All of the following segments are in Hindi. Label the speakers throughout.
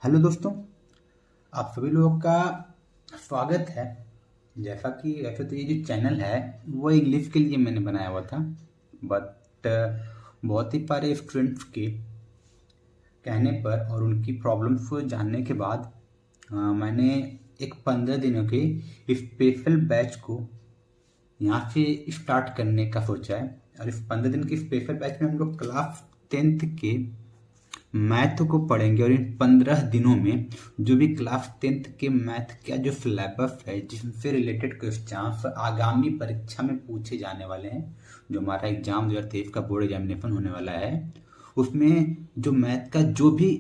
Speaker 1: हेलो दोस्तों, आप सभी लोगों का स्वागत है। जैसा कि वैसे तो ये जो चैनल है वो इंग्लिश के लिए मैंने बनाया हुआ था, बट बहुत ही सारे स्टूडेंट्स के कहने पर और उनकी प्रॉब्लम्स को जानने के बाद मैंने एक 15 दिनों के स्पेशल बैच को यहाँ से स्टार्ट करने का सोचा है। और इस 15 दिन के स्पेशल बैच में हम लोग क्लास 10th के मैथ को पढ़ेंगे। और इन 15 दिनों में जो भी क्लास 10th के मैथ का जो सिलेबस है, जिससे रिलेटेड क्वेश्चन आगामी परीक्षा में पूछे जाने वाले हैं, जो हमारा एग्जाम 2023 का बोर्ड एग्जामिनेशन होने वाला है, उसमें जो मैथ का जो भी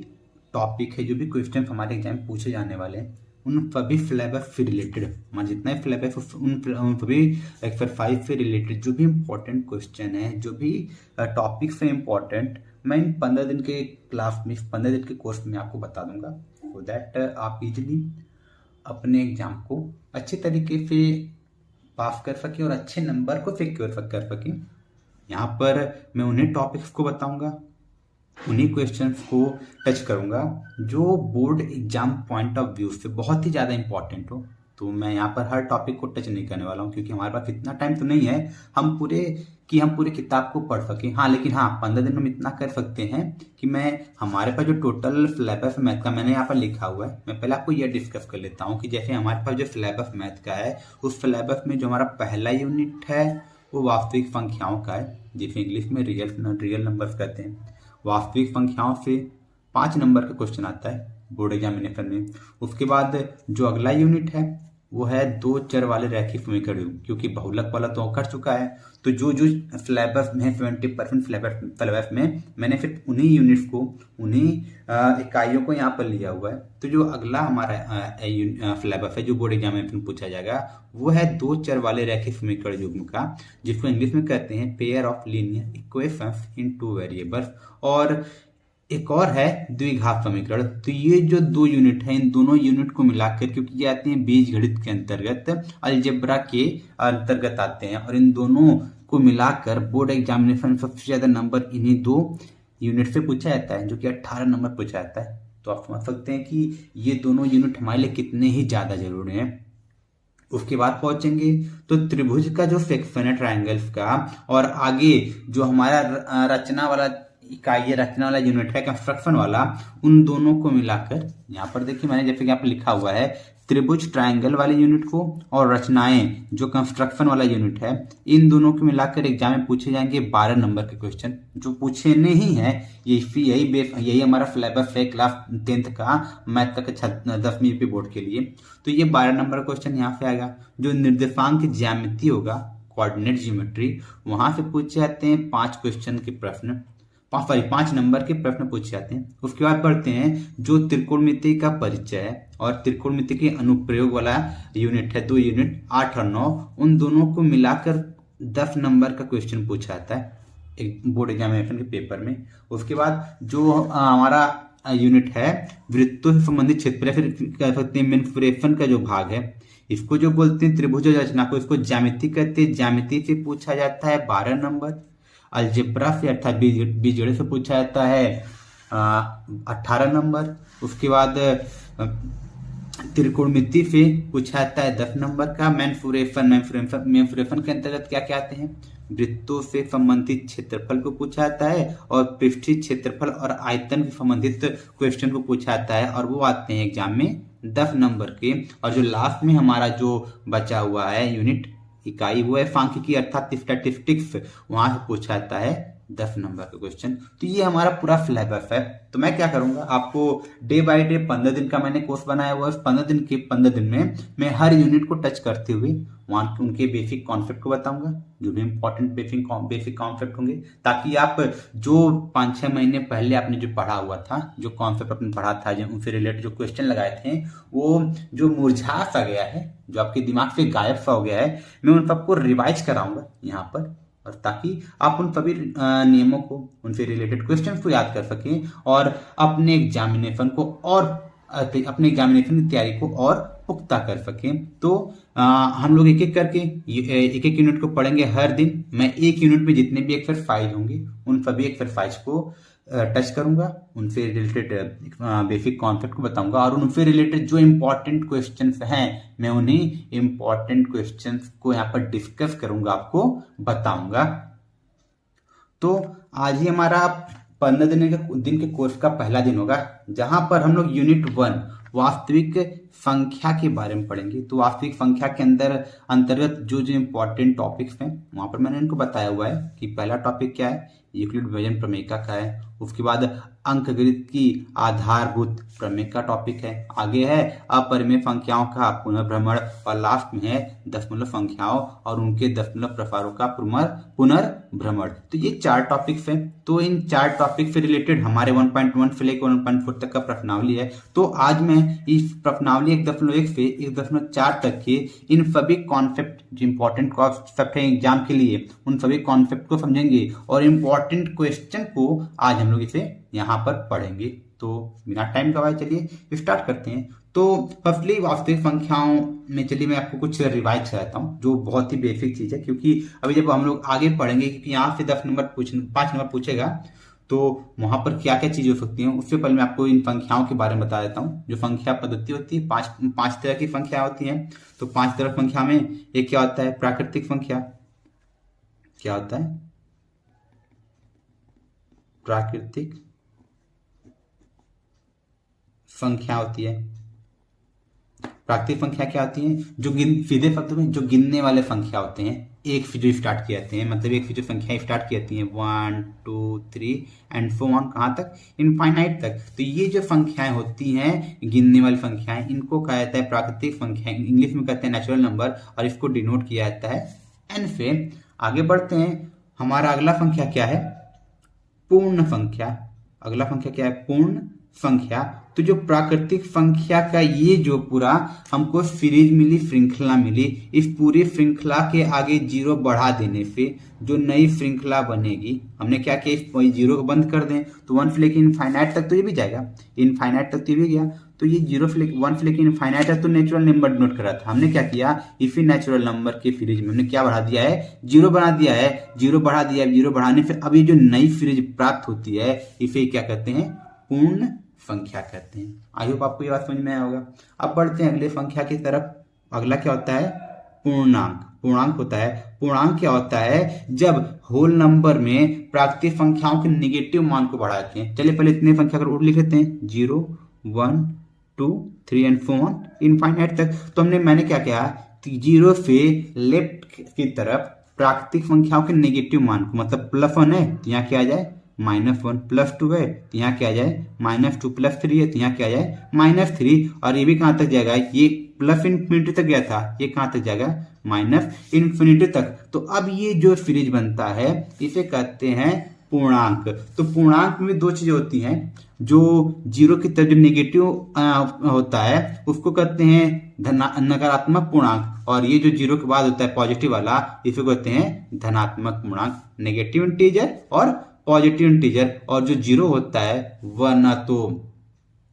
Speaker 1: टॉपिक है, जो भी क्वेश्चन हमारे एग्जाम में पूछे जाने वाले हैं, उन सभी सिलेबस से रिलेटेड हमारा जितना भी सिलेबस उन सभी एक्सरसाइज से रिलेटेड जो भी इम्पोर्टेंट क्वेश्चन है, जो भी टॉपिक से इम्पोर्टेंट, मैं इन 15 दिन के क्लास में, 15 दिन के कोर्स में आपको बता दूंगा, सो दैट आप इजीली अपने एग्जाम को अच्छे तरीके से पास कर सकें और अच्छे नंबर को सिक्योर कर सकें। यहाँ पर मैं उन्हीं टॉपिक्स को बताऊंगा, उन्हीं क्वेश्चंस को टच करूंगा जो board exam point of view से बहुत ही ज़्यादा इंपॉर्टेंट हो। तो मैं यहाँ पर हर टॉपिक को टच नहीं करने वाला हूँ, क्योंकि हमारे पास इतना टाइम तो नहीं है हम पूरे किताब को पढ़ सकें। हाँ, लेकिन हाँ, 15 दिन में इतना कर सकते हैं कि हमारे पास जो टोटल सिलेबस मैथ का मैंने यहाँ पर लिखा हुआ है, मैं पहले आपको यह डिस्कस कर लेता हूँ कि जैसे हमारे पास जो सिलेबस मैथ का है, उस सिलेबस में जो हमारा पहला यूनिट है वो वास्तविक संख्याओं का है, जिसे इंग्लिश में रियल नंबर्स कहते हैं। वास्तविक संख्याओं से 5 नंबर का क्वेश्चन आता है बोर्ड एग्जामिनेशन में। उसके बाद जो अगला यूनिट है वो है 2 चर वाले रैखिक समीकरण, क्योंकि बहुलक वाला तो कर चुका है। तो जो जो सिलेबस में 70% सिलेबस में मैंने फिर उन्हीं यूनिट्स को, उन्हीं इकाइयों को यहाँ पर लिया हुआ है। तो जो अगला हमारा सिलेबस है जो बोर्ड एग्जामिनेशन पूछा जाएगा, वो है 2 चर वाले रैखिक समीकरण युग्म का, जिसको इंग्लिश में कहते हैं pair of linear equations in 2 variables. और एक और है द्विघात समीकरण। तो ये जो 2 यूनिट है, इन दोनों यूनिट को मिलाकर, क्योंकि ये आते हैं बीजगणित के अंतर्गत, अलजेब्रा के अंतर्गत आते हैं, और इन दोनों को मिलाकर बोर्ड एग्जामिनेशन सबसे ज्यादा नंबर इन्हीं 2 यूनिट से पूछा जाता है, जो कि 18 नंबर पूछा जाता है। तो आप समझ सकते हैं कि ये दोनों यूनिट हमारे लिए कितने ही ज्यादा जरूरी है। उसके बाद पहुंचेंगे तो त्रिभुज का जो सेक्शन है ट्रायंगल्स का, और आगे जो हमारा रचना वाला इकाई, रचना वाला यूनिट है, कंस्ट्रक्शन वाला, उन दोनों को मिलाकर यहाँ पर देखिए मैंने जैसे कि यहाँ पर लिखा हुआ है, त्रिभुज ट्रायंगल वाले यूनिट को और रचनाएं जो कंस्ट्रक्शन वाला यूनिट है, इन दोनों को मिलाकर एग्जाम में पूछे जाएंगे 12 नंबर के क्वेश्चन, जो पूछे नहीं है। यही हमारा सिलेबस है क्लास 10th का मैथ का 10वीं यूपी बोर्ड के लिए। तो ये 12 नंबर क्वेश्चन यहाँ से आएगा। जो निर्देशांक ज्यामिति होगा, कोऑर्डिनेट ज्योमेट्री, वहां से पूछे जाते हैं 5 क्वेश्चन के प्रश्न, 5 नंबर के प्रश्न पूछे जाते हैं। उसके बाद पढ़ते हैं जो त्रिकोणमिति का परिचय है और त्रिकोणमिति के अनुप्रयोग वाला यूनिट है, 2 यूनिट 8 और 9, उन दोनों को मिलाकर 10 नंबर का क्वेश्चन पूछा जाता है एक बोर्ड एग्जामिनेशन के पेपर में। उसके बाद जो हमारा यूनिट है वृत्तों से संबंधित क्षेत्र, या फिर कह सकते हैं मेन्सुरेशन का जो भाग है, इसको जो बोलते हैं त्रिभुज रचना को, इसको ज्यामिति कहते हैं। ज्यामिति से पूछा जाता है 12 नंबर। अलजेब्रा से अर्थात बीजगणित से पूछा जाता है 18 नंबर। उसके बाद त्रिकोणमिति से पूछा जाता है 10 नंबर का। मेन्सुरेशन के अंतर्गत क्या क्या आते हैं, वृत्तों से संबंधित क्षेत्रफल को पूछा जाता है, और पृष्ठीय क्षेत्रफल और आयतन से संबंधित क्वेश्चन को पूछा जाता है, और वो आते हैं एग्जाम में 10 नंबर के। और जो लास्ट में हमारा जो बचा हुआ है यूनिट इकाई, वो है सांख्यिकी अर्थात स्टैटिस्टिक्स, वहां से पूछा जाता है 10 नंबर का क्वेश्चन। तो ये हमारा पूरा सिलेबस है। तो मैं क्या करूंगा, आपको डे बाय डे 15 दिन का मैंने कोर्स बनाया हुआ है। 15 दिन में मैं हर यूनिट को टच करते हुए वहां उनके बेसिक कॉन्सेप्ट को बताऊंगा, जो भी इंपॉर्टेंट बेसिक कॉन्सेप्ट होंगे, ताकि आप जो 5-6 महीने पहले आपने जो पढ़ा हुआ था, जो कॉन्सेप्ट आपने पढ़ा था, जो उनसे रिलेटेड जो क्वेश्चन लगाए थे, वो जो मुरझा सा गया है, जो आपके दिमाग से गायब सा हो गया है, मैं उन सबको रिवाइज कराऊंगा यहाँ पर, और ताकि आप उन सभी नियमों को, उनसे रिलेटेड क्वेश्चंस को याद कर सकें और अपने एग्जामिनेशन की तैयारी को और पुख्ता कर सकें। तो हम लोग एक एक यूनिट को पढ़ेंगे हर दिन। मैं एक यूनिट में जितने भी एक्सरसाइज होंगे, उन सभी एक्सरसाइज को टच करूंगा, उनसे रिलेटेड बेसिक कॉन्सेप्ट को बताऊंगा और उनसे रिलेटेड जो इम्पोर्टेंट क्वेश्चंस हैं मैं उन्हीं इम्पोर्टेंट क्वेश्चंस को यहाँ पर डिस्कस करूंगा, आपको बताऊंगा। तो आज ही हमारा 15 दिन के कोर्स का पहला दिन होगा, जहां पर हम लोग यूनिट 1 वास्तविक संख्या के बारे में पढ़ेंगे। तो वास्तविक संख्या के अंतर्गत जो जो इम्पोर्टेंट टॉपिक्स हैं वहां पर मैंने इनको बताया हुआ है कि पहला टॉपिक क्या है, यूक्लिड विभाजन प्रमेय का है। उसके बाद अंकगणित की आधारभूत प्रमेय का टॉपिक है। आगे है अपरिमेय संख्याओं का पुनर्भ्रमण और लास्ट में है दशमलव संख्याओं और उनके दशमलव प्रकारों का पुनर्भ्रमण। तो ये 4 टॉपिक्स हैं। तो इन 4 टॉपिक से रिलेटेड हमारे 1.1 से लेकर 1.4 तक का प्रश्नावली है। तो आज मैं इस प्रश्नावली 1.1 से 1.4 तक के इन सभी कॉन्सेप्ट जो इंपॉर्टेंट कॉन्सेप्ट है एग्जाम के लिए, उन सभी कॉन्सेप्ट को समझेंगे और इम्पोर्टेंट क्वेश्चन को आज हम लोग इसे यहाँ पर पढ़ेंगे। तो बिना टाइम गवाए चलिए स्टार्ट करते हैं। तो फर्स्टली वास्तविक संख्याओं में चलिए मैं आपको कुछ रिवाइज कराता हूँ जो बहुत ही बेसिक चीज है, क्योंकि अभी जब हम लोग आगे पढ़ेंगे, क्योंकि यहाँ से 5 नंबर पूछेगा तो वहां पर क्या क्या चीजें हो सकती हैं, उससे पहले मैं आपको इन संख्याओं के बारे में बता देता हूँ। जो संख्या पद्धति होती है, पांच तरह की संख्या होती है। तो 5 तरह संख्या में एक क्या होता है, प्राकृतिक संख्या। क्या होता है? प्राकृतिक संख्या होती है। प्राकृतिक संख्या क्या होती है? जो सीधे शब्द में जो गिनने वाले संख्या होते हैं, एक से जो स्टार्ट किए जाते हैं, मतलब एक से जो संख्या स्टार्ट की जाती हैं 1 2 3 एंड सो ऑन, कहाँ तक? इनफाइनाइट तक। तो ये जो संख्याएं होती हैं गिनने वाली संख्याएं, इनको कहा जाता है प्राकृतिक संख्या, इंग्लिश में कहते हैं नेचुरल नंबर, और इसको डिनोट किया जाता है एन से। आगे बढ़ते हैं। हमारा अगला संख्या क्या है? पूर्ण संख्या। अगला संख्या क्या है? पूर्ण संख्या। तो जो प्राकृतिक संख्या का ये जो पूरा हमको सीरीज मिली, श्रृंखला मिली, इस पूरी श्रृंखला के आगे 0 बढ़ा देने से जो नई श्रृंखला बनेगी, हमने क्या किया, इस 0 को बंद कर दें तो 1 से लेकर इनफाइनाइट तक तो ये भी जाएगा, इनफाइनाइट तक तो ये भी गया। तो ये 1 से लेकर इनफाइनाइट तक तो नेचुरल नंबर नोट करा था। हमने क्या किया, इसी नेचुरल नंबर के सीरीज में हमने क्या बढ़ा दिया है, 0 बना दिया है। 0 बढ़ा दिया है, 0 बढ़ाने से अब ये जो नई सीरीज प्राप्त होती है इसे क्या कहते हैं? पूर्ण संख्या कहते हैं। आई होप आपको ये बात समझ में आया होगा। अब बढ़ते हैं अगले संख्या की तरफ। अगला क्या होता है? पूर्णांक। पूर्णांक होता है, पूर्णांक क्या होता है? जब होल नंबर में प्राकृतिक संख्याओं के नेगेटिव मान को बढ़ाते हैं। चलिए पहले इतने संख्या को लिख लेते हैं, 0 1 2 3 एंड सो ऑन इनफाइनाइट तक। तो मैंने क्या किया, 0 से लेफ्ट की तरफ प्राकृतिक संख्याओं के नेगेटिव मान को, मतलब +1 है तो यहाँ क्या आ जाए -1, +2 है तो यहाँ क्या आ जाए -2, +3 है तो यहाँ क्या आ जाए -3, और ये भी कहाँ तक जाएगा, ये +∞ तक गया था, ये कहाँ तक जाएगा -∞ तक। तो अब ये जो सीरीज बनता है इसे कहते हैं पूर्णांक। तो पूर्णांक में 2 चीजें होती हैं, जो 0 की तरफ जो नेगेटिव होता है उसको कहते हैं नकारात्मक पूर्णांक, और ये जो 0 के बाद होता है पॉजिटिव वाला, इसे कहते हैं धनात्मक पूर्णांक। नेगेटिव इंटीजर और पॉजिटिव इंटीजर। और जो 0 होता है वह न तो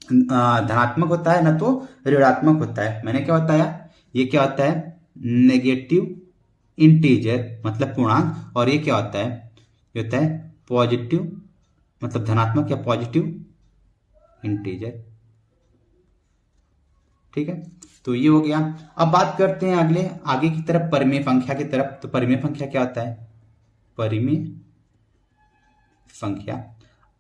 Speaker 1: धनात्मक होता है न तो ऋणात्मक होता है। मैंने क्या बताया, ये क्या होता है? नेगेटिव इंटीजर मतलब पूर्णांक, और ये क्या होता है? ये होता है पॉजिटिव मतलब धनात्मक या पॉजिटिव इंटीजर। ठीक है, तो ये हो गया। अब बात करते हैं आगे की तरफ, परिमेय संख्या की तरफ। तो परिमेय संख्या क्या होता है? परिमेय संख्या।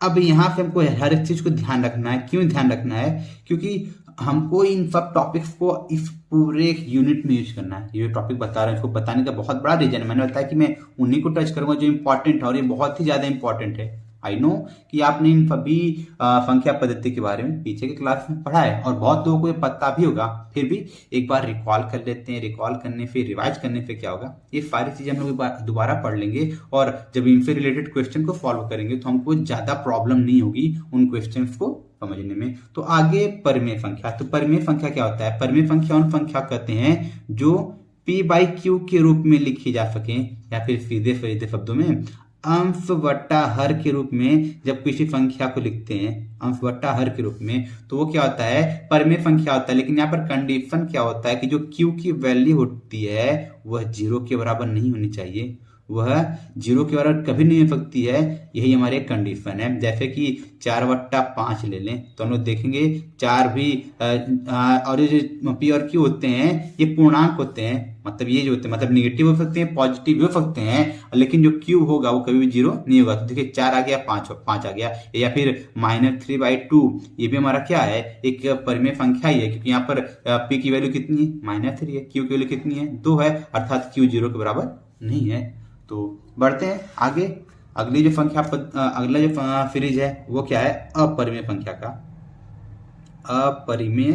Speaker 1: अब यहां से हमको हर एक चीज को ध्यान रखना है। क्यों ध्यान रखना है? क्योंकि हमको इन सब टॉपिक्स को इस पूरे यूनिट में यूज करना है। ये टॉपिक बता रहे हैं, इसको बताने का बहुत बड़ा रीजन है। मैंने बताया कि मैं उन्हीं को टच करूंगा जो इंपॉर्टेंट है, और ये बहुत ही ज्यादा इंपॉर्टेंट है। आई नो कि आपने इन सभी संख्या पद्धति के बारे में पीछे के क्लास में पढ़ा है और बहुत लोगों को ये पता भी होगा, फिर भी एक बार रिकॉल कर लेते हैं। रिकॉल करने से, रिवाइज करने से क्या होगा, ये सारी चीजें हम लोग दोबारा पढ़ लेंगे, और जब इनसे रिलेटेड क्वेश्चन को सॉल्व करेंगे तो हमको ज्यादा प्रॉब्लम नहीं होगी उन क्वेश्चन को समझने में। तो आगे परिमेय संख्या। तो परिमेय संख्या क्या होता है? परिमेय संख्या उन संख्या कहते हैं जो P/Q के रूप में लिखी जा सके, या फिर सीधे शब्दों में अंश बट्टा हर के रूप में जब किसी संख्या को लिखते हैं, अंश बट्टा हर के रूप में, तो वो क्या होता है? परिमेय संख्या होता है। लेकिन यहाँ पर कंडीशन क्या होता है कि जो Q की वैल्यू होती है वह 0 के बराबर नहीं होनी चाहिए, वह 0 के बराबर कभी नहीं हो सकती है, यही हमारी एक कंडीशन है। जैसे कि 4/5 ले लें तो हम लोग देखेंगे 4 भी और ये जो पी और क्यू होते हैं ये पूर्णांक होते हैं, मतलब ये जो होते हैं मतलब निगेटिव हो सकते हैं, पॉजिटिव भी हो सकते हैं, लेकिन जो क्यू होगा वो कभी भी 0 नहीं होगा। तो देखिए 4 आ गया, 5 आ गया, या फिर -3/2 ये भी हमारा क्या है, एक परिमेय संख्या ही है, क्योंकि यहाँ पर पी की वैल्यू कितनी है, -3 है, क्यू की वैल्यू कितनी है, 2 है, अर्थात क्यू 0 के बराबर नहीं है। तो बढ़ते हैं आगे। अगली जो संख्या अगला जो सीरीज है वो क्या है, अपरिमेय संख्या का। अपरिमेय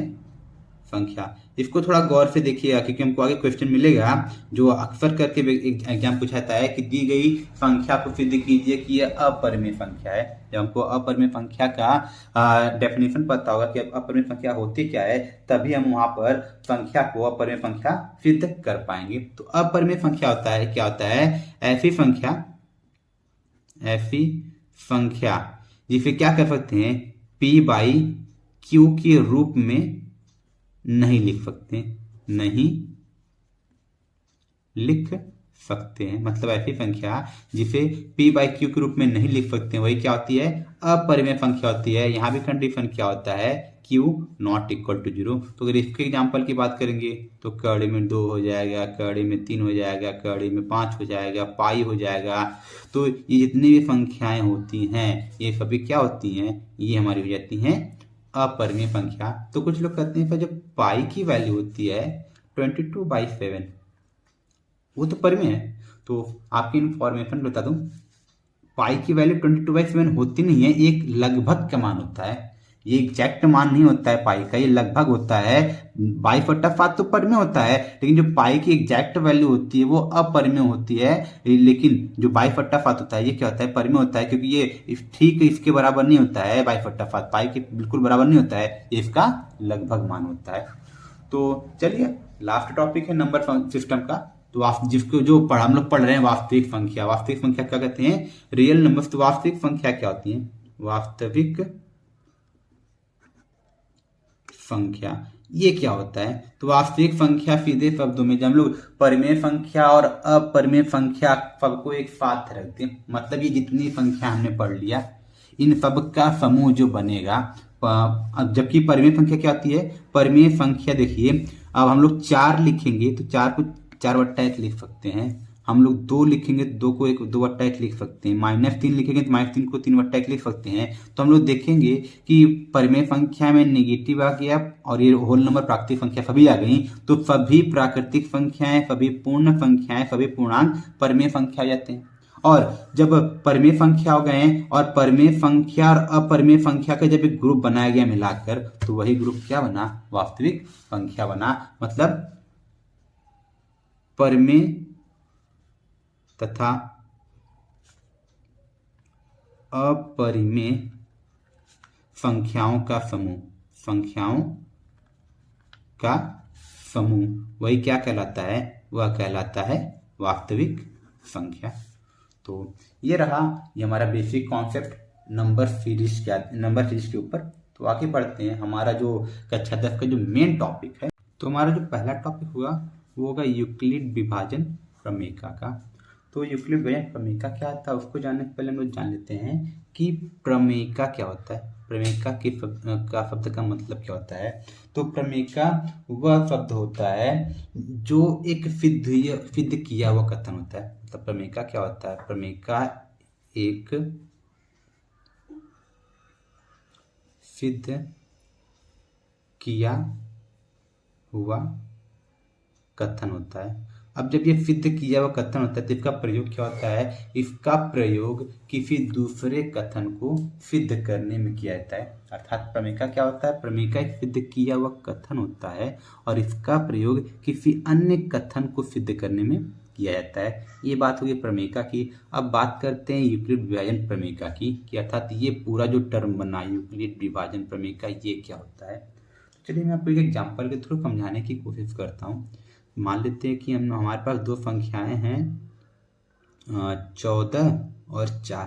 Speaker 1: संख्या, इसको थोड़ा गौर से देखिएगा क्योंकि हमको आगे क्वेश्चन मिलेगा जो अक्सर करके एग्जाम पूछाता है कि दी गई संख्या को सिद्ध कीजिए कि यह अपरिमेय संख्या है। जब हमको अपरिमेय संख्या का डेफिनेशन पता होगा कि अपरिमेय संख्या होती क्या है, तभी हम वहां पर संख्या को अपरिमेय संख्या सिद्ध कर पाएंगे। तो अपरिमेय संख्या होता है, क्या होता है, ऐसी संख्या जिसे क्या कर सकते हैं, P/Q के रूप में नहीं लिख सकते, नहीं लिख सकते हैं, मतलब ऐसी संख्या जिसे P/Q के रूप में नहीं लिख सकते हैं, वही क्या होती है, अपरिमेय संख्या होती है। यहाँ भी कंडीशन क्या होता है, Q ≠ 0। तो अगर इसके एग्जाम्पल की बात करेंगे तो कड़ी में 2 हो जाएगा, कड़ी में 3 हो जाएगा, कड़ी में 5 हो जाएगा, पाई हो जाएगा। तो ये जितनी भी संख्याएं होती हैं ये सभी क्या होती हैं, ये हमारी हो जाती हैं अपरिमेय संख्या। तो कुछ लोग कहते हैं जब पाई की वैल्यू होती है 22/7 वो तो परिमेय है। तो आपकी इन्फॉर्मेशन बता दूं, पाई की वैल्यू 22/7 होती नहीं है, एक लगभग का मान होता है, ये एग्जैक्ट मान नहीं होता है पाई का, ये लगभग होता है। 22/7 तो परिमेय होता है, लेकिन जो पाई की एग्जैक्ट वैल्यू होती है वो अपरिमेय होती है। लेकिन जो 22/7 होता है ये क्या होता है, परिमेय होता है, क्योंकि ये ठीक इसके बराबर नहीं होता है, 22/7 पाई के बिल्कुल बराबर नहीं होता है, ये इसका लगभग मान होता है। तो चलिए लास्ट टॉपिक है नंबर सिस्टम का। तो जिसको जो हम लोग पढ़ रहे हैं वास्तविक संख्या। वास्तविक संख्या क्या कहते हैं, रियल नंबर्स। तो वास्तविक संख्या क्या होती है, वास्तविक संख्या ये क्या होता है। तो वास्तविक संख्या सीधे शब्दों में जब हम लोग परिमेय संख्या और अपरिमेय संख्या सबको एक साथ रखते हैं, मतलब ये जितनी संख्या हमने पढ़ लिया इन सब का समूह जो बनेगा। जबकि परिमेय संख्या क्या होती है, परिमेय संख्या देखिए अब हम लोग 4 लिखेंगे तो 4 को 4/1 लिख सकते हैं, हम लोग 2 लिखेंगे तो 2 को 2/1 लिख सकते हैं, -3 लिखेंगे तो -3 को 3/1 लिख सकते हैं। तो हम लोग देखेंगे कि परिमेय संख्या में नेगेटिव आ गया और ये होल नंबर प्राकृतिक संख्या सभी आ गई। तो सभी प्राकृतिक संख्याएं, सभी पूर्ण संख्याएं, सभी पूर्णांक परिमेय संख्या आ जाते हैं। और जब परिमेय संख्या हो गए और परिमेय संख्या और अपरिमेय संख्या का जब एक ग्रुप बनाया गया मिलाकर, तो वही ग्रुप क्या बना, वास्तविक संख्या बना। मतलब परिमेय तथा अपरिमेय संख्याओं का समूह वही क्या कहलाता है, वह कहलाता है वास्तविक संख्या। तो ये रहा ये हमारा बेसिक कॉन्सेप्ट नंबर सीरीज के ऊपर। तो आगे बढ़ते हैं, हमारा जो कक्षा 10 का जो मेन टॉपिक है। तो हमारा जो पहला टॉपिक हुआ वो होगा यूक्लिड विभाजन प्रमेयिका का। तो यूक्लिड विभाजन प्रमेयिका क्या था उसको जानने से पहले हम लोग जान लेते हैं कि प्रमेयिका क्या होता है, प्रमेयिका का शब्द का मतलब क्या होता है। तो प्रमेयिका वह शब्द होता है जो एक सिद्ध किया हुआ कथन होता है। मतलब प्रमेयिका क्या होता है, प्रमेयिका एक सिद्ध किया हुआ कथन होता है। अब जब ये सिद्ध किया हुआ कथन होता है तो इसका प्रयोग क्या होता है, इसका प्रयोग किसी दूसरे कथन को सिद्ध करने में किया जाता है। अर्थात प्रमेयिका क्या होता है, प्रमेयिका एक सिद्ध किया हुआ कथन होता है और इसका प्रयोग किसी अन्य कथन को सिद्ध करने में किया जाता है। ये बात होगी प्रमेयिका की। अब बात करते हैं यूक्लिड विभाजन प्रमेयिका की, कि अर्थात ये पूरा जो टर्म बना यूक्लिड विभाजन प्रमेयिका ये क्या होता है। चलिए मैं आपको एक एग्जाम्पल के थ्रू समझाने की कोशिश करता हूँ। मान लेते हैं कि हमारे पास दो संख्याएं हैं 14 और 4,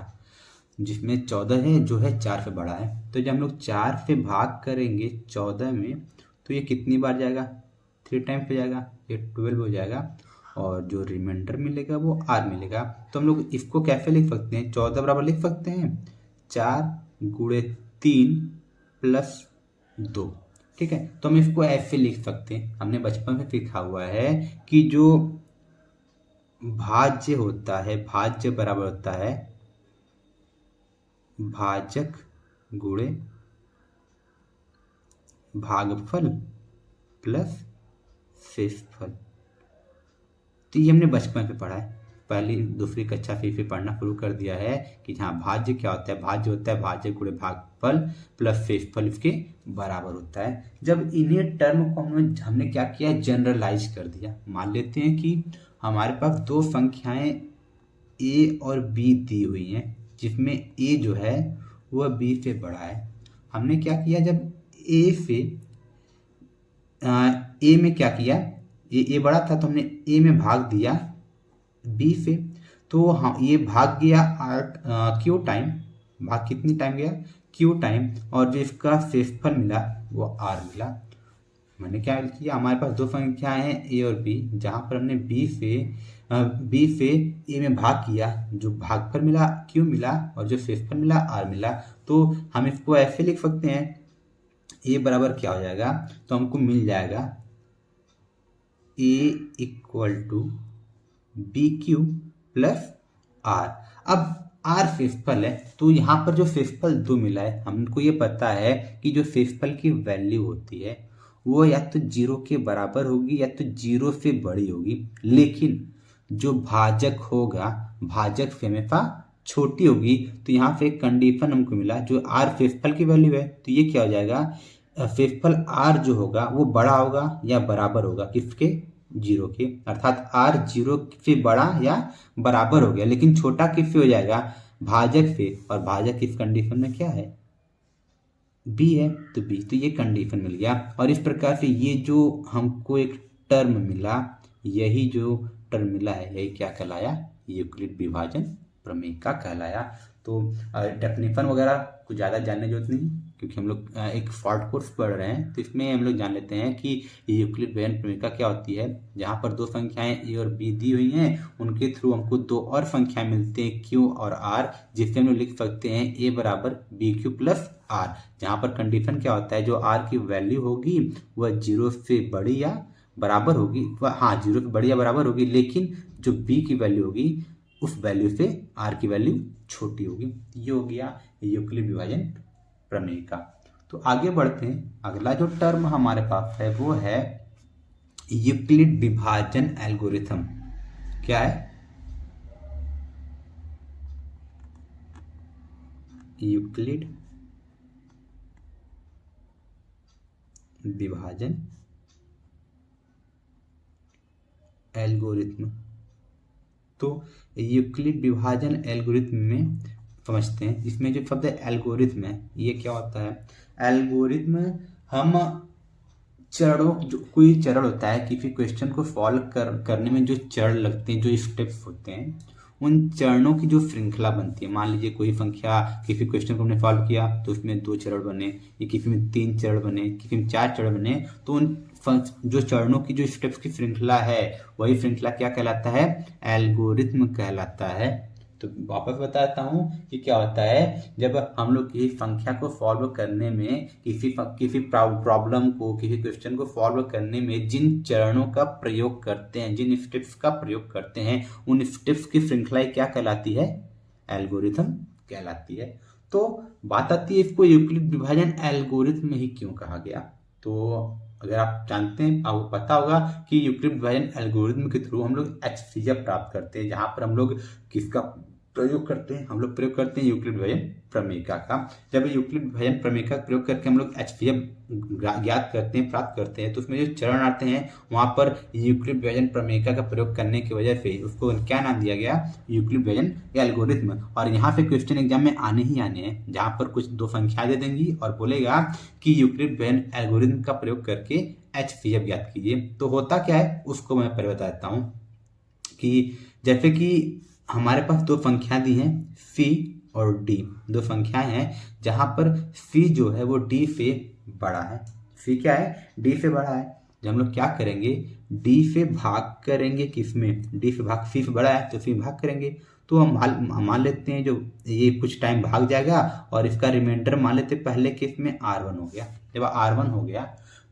Speaker 1: जिसमें 14 है जो है 4 से बड़ा है। तो जब हम लोग 4 से भाग करेंगे 14 में तो ये कितनी बार जाएगा, 3 टाइम्स हो जाएगा, ये 12 हो जाएगा। और जो रिमाइंडर मिलेगा वो आर मिलेगा। तो हम लोग इसको कैसे लिख सकते हैं, 14 बराबर लिख सकते हैं 4 × 3 + 2। ठीक है, तो हम इसको ऐसे लिख सकते हैं, हमने बचपन में सीखा हुआ है कि जो भाज्य होता है, भाज्य बराबर होता है भाजक गुणे भागफल प्लस शेषफल। तो ये हमने बचपन में पढ़ा है, पहली दूसरी कक्षा से पढ़ना शुरू कर दिया है कि हाँ भाज्य क्या होता है, भाज्य होता है भाज्य गुणे भागफल प्लस शेषफल इसके बराबर होता है। जब इन्हें टर्म को हमने क्या किया, जनरलाइज कर दिया। मान लेते हैं कि हमारे पास दो संख्याएं ए और बी दी हुई हैं, जिसमें ए जो है वह बी से बड़ा है। हमने क्या किया, जब ए में क्या किया, ए बड़ा था तो हमने ए में भाग दिया बी से, तो हाँ ये भाग गया क्यू टाइम, भाग कितनी टाइम गया, क्यू टाइम, और जो इसका शेषफल मिला वो आर मिला। मैंने क्या किया, हमारे पास दो संख्याएं हैं ए और बी, जहाँ पर हमने बी से ए में भाग किया, जो भागफल मिला क्यू मिला और जो शेषफल मिला आर मिला। तो हम इसको ऐसे लिख सकते हैं, ए बराबर क्या हो जाएगा, तो हमको मिल जाएगा ए = BQ + R। अब आर शेषफल है, तो यहाँ पर जो शेषफल 2 मिला है, हमको ये पता है कि जो शेषफल की वैल्यू होती है वो या तो 0 के बराबर होगी या तो 0 से बड़ी होगी, लेकिन जो भाजक होगा भाजक से हमेशा छोटी होगी। तो यहाँ से एक कंडीशन हमको मिला, जो आर शेषफल की वैल्यू है, तो ये क्या हो जाएगा, शेषफल आर जो होगा वो बड़ा होगा या बराबर होगा किसके, 0 के, अर्थात आर 0 से बड़ा या बराबर हो गया, लेकिन छोटा किससे हो जाएगा, भाजक से, और भाजक इस कंडीशन में क्या है, बी है, तो बी, तो ये कंडीशन मिल गया। और इस प्रकार से ये जो हमको एक टर्म मिला, यही जो टर्म मिला है यही क्या कहलाया, यूक्लिड विभाजन प्रमेय का कहलाया। तो डेफिनेशन वगैरह कुछ ज़्यादा जानने की जरूरत नहीं, क्योंकि हम लोग एक शॉर्ट कोर्स पढ़ रहे हैं, तो इसमें हम लोग जान लेते हैं कि यूक्लिड विभाजन प्रमेय क्या होती है। जहाँ पर दो संख्याएं ए और बी दी हुई हैं, उनके थ्रू हमको दो और संख्याएं मिलते हैं क्यू और आर, जिससे हम लोग लिख सकते हैं ए बराबर BQ + R, जहाँ पर कंडीशन क्या होता है, जो आर की वैल्यू होगी वह 0 से बड़ी या बराबर होगी, हाँ 0 से बड़ी या बराबर होगी, लेकिन जो बी की वैल्यू होगी उस वैल्यू से आर की वैल्यू छोटी होगी। ये हो गया यूक्लिड विभाजन प्रमेय का। तो आगे बढ़ते हैं, अगला जो टर्म हमारे पास है वो है यूक्लिड विभाजन एल्गोरिथम। क्या है, यूक्लिड विभाजन एल्गोरिथम। तो यूक्लिड विभाजन एल्गोरिथम में समझते हैं, इसमें जो शब्द एल्गोरिथम है ये क्या होता है। एल्गोरिथम हम चरणों, जो कोई चरण होता है किसी क्वेश्चन को सॉल्व करने में जो चरण लगते हैं, जो स्टेप्स होते हैं, उन चरणों की जो श्रृंखला बनती है। मान लीजिए कोई संख्या, किसी क्वेश्चन को हमने सॉल्व किया तो उसमें 2 चरण बने, या किसी में 3 चरण बने, किसी में 4 चरण बने, तो उन जो चरणों की जो स्टेप्स की श्रृंखला है वही श्रृंखला क्या कहलाता है, एल्गोरिथम कहलाता है। तो वापस बताता हूँ कि क्या होता है, जब हम लोग किसी संख्या को सॉल्व करने में, किसी प्रॉब्लम को, किसी क्वेश्चन को सॉल्व करने में जिन चरणों का प्रयोग करते हैं, जिन स्टेप्स का प्रयोग करते हैं, उन स्टेप्स की श्रृंखला क्या कहलाती है, एल्गोरिथम कहलाती है। तो बात आती है इसको यूक्लिड विभाजन एल्गोरिथम ही क्यों कहा गया। तो अगर आप जानते हैं, आपको पता होगा कि यूक्लिड विभाजन एल्गोरिथम के थ्रू हम लोग HCF प्राप्त करते हैं, जहां पर हम लोग किसका प्रयोग करते हैं, हम लोग प्रयोग करते हैं यूक्लिड विभाजन प्रमेयिका का। जब यूक्लिड विभाजन प्रमेयिका प्रयोग करके हम लोग HCF ज्ञात करते हैं, प्राप्त करते हैं, तो उसमें जो चरण आते हैं वहां पर यूक्लिड विभाजन प्रमेयिका का प्रयोग करने की वजह से उसको क्या नाम दिया गया, यूक्लिड विभाजन एल्गोरिथम। और यहाँ पे क्वेश्चन एग्जाम में आने ही आने हैं, जहाँ पर कुछ 2 संख्या दे देंगी और बोलेगा कि यूक्लिड विभाजन एल्गोरिथम का प्रयोग करके HCF ज्ञात कीजिए। तो होता क्या है उसको मैं पहले बता देता हूँ कि जैसे कि हमारे पास 2 संख्या दी हैं C और D, 2 संख्याएं हैं जहां पर C जो है वो D से बड़ा है, C क्या है, D से बड़ा है। जब हम लोग क्या करेंगे, डी से भाग करेंगे, किस में, डी से भाग, सी से बड़ा है तो सी में भाग करेंगे, तो हम मान लेते हैं जो ये कुछ टाइम भाग जाएगा और इसका रिमाइंडर मान लेते हैं पहले केस में R1 हो गया। जब R1 हो गया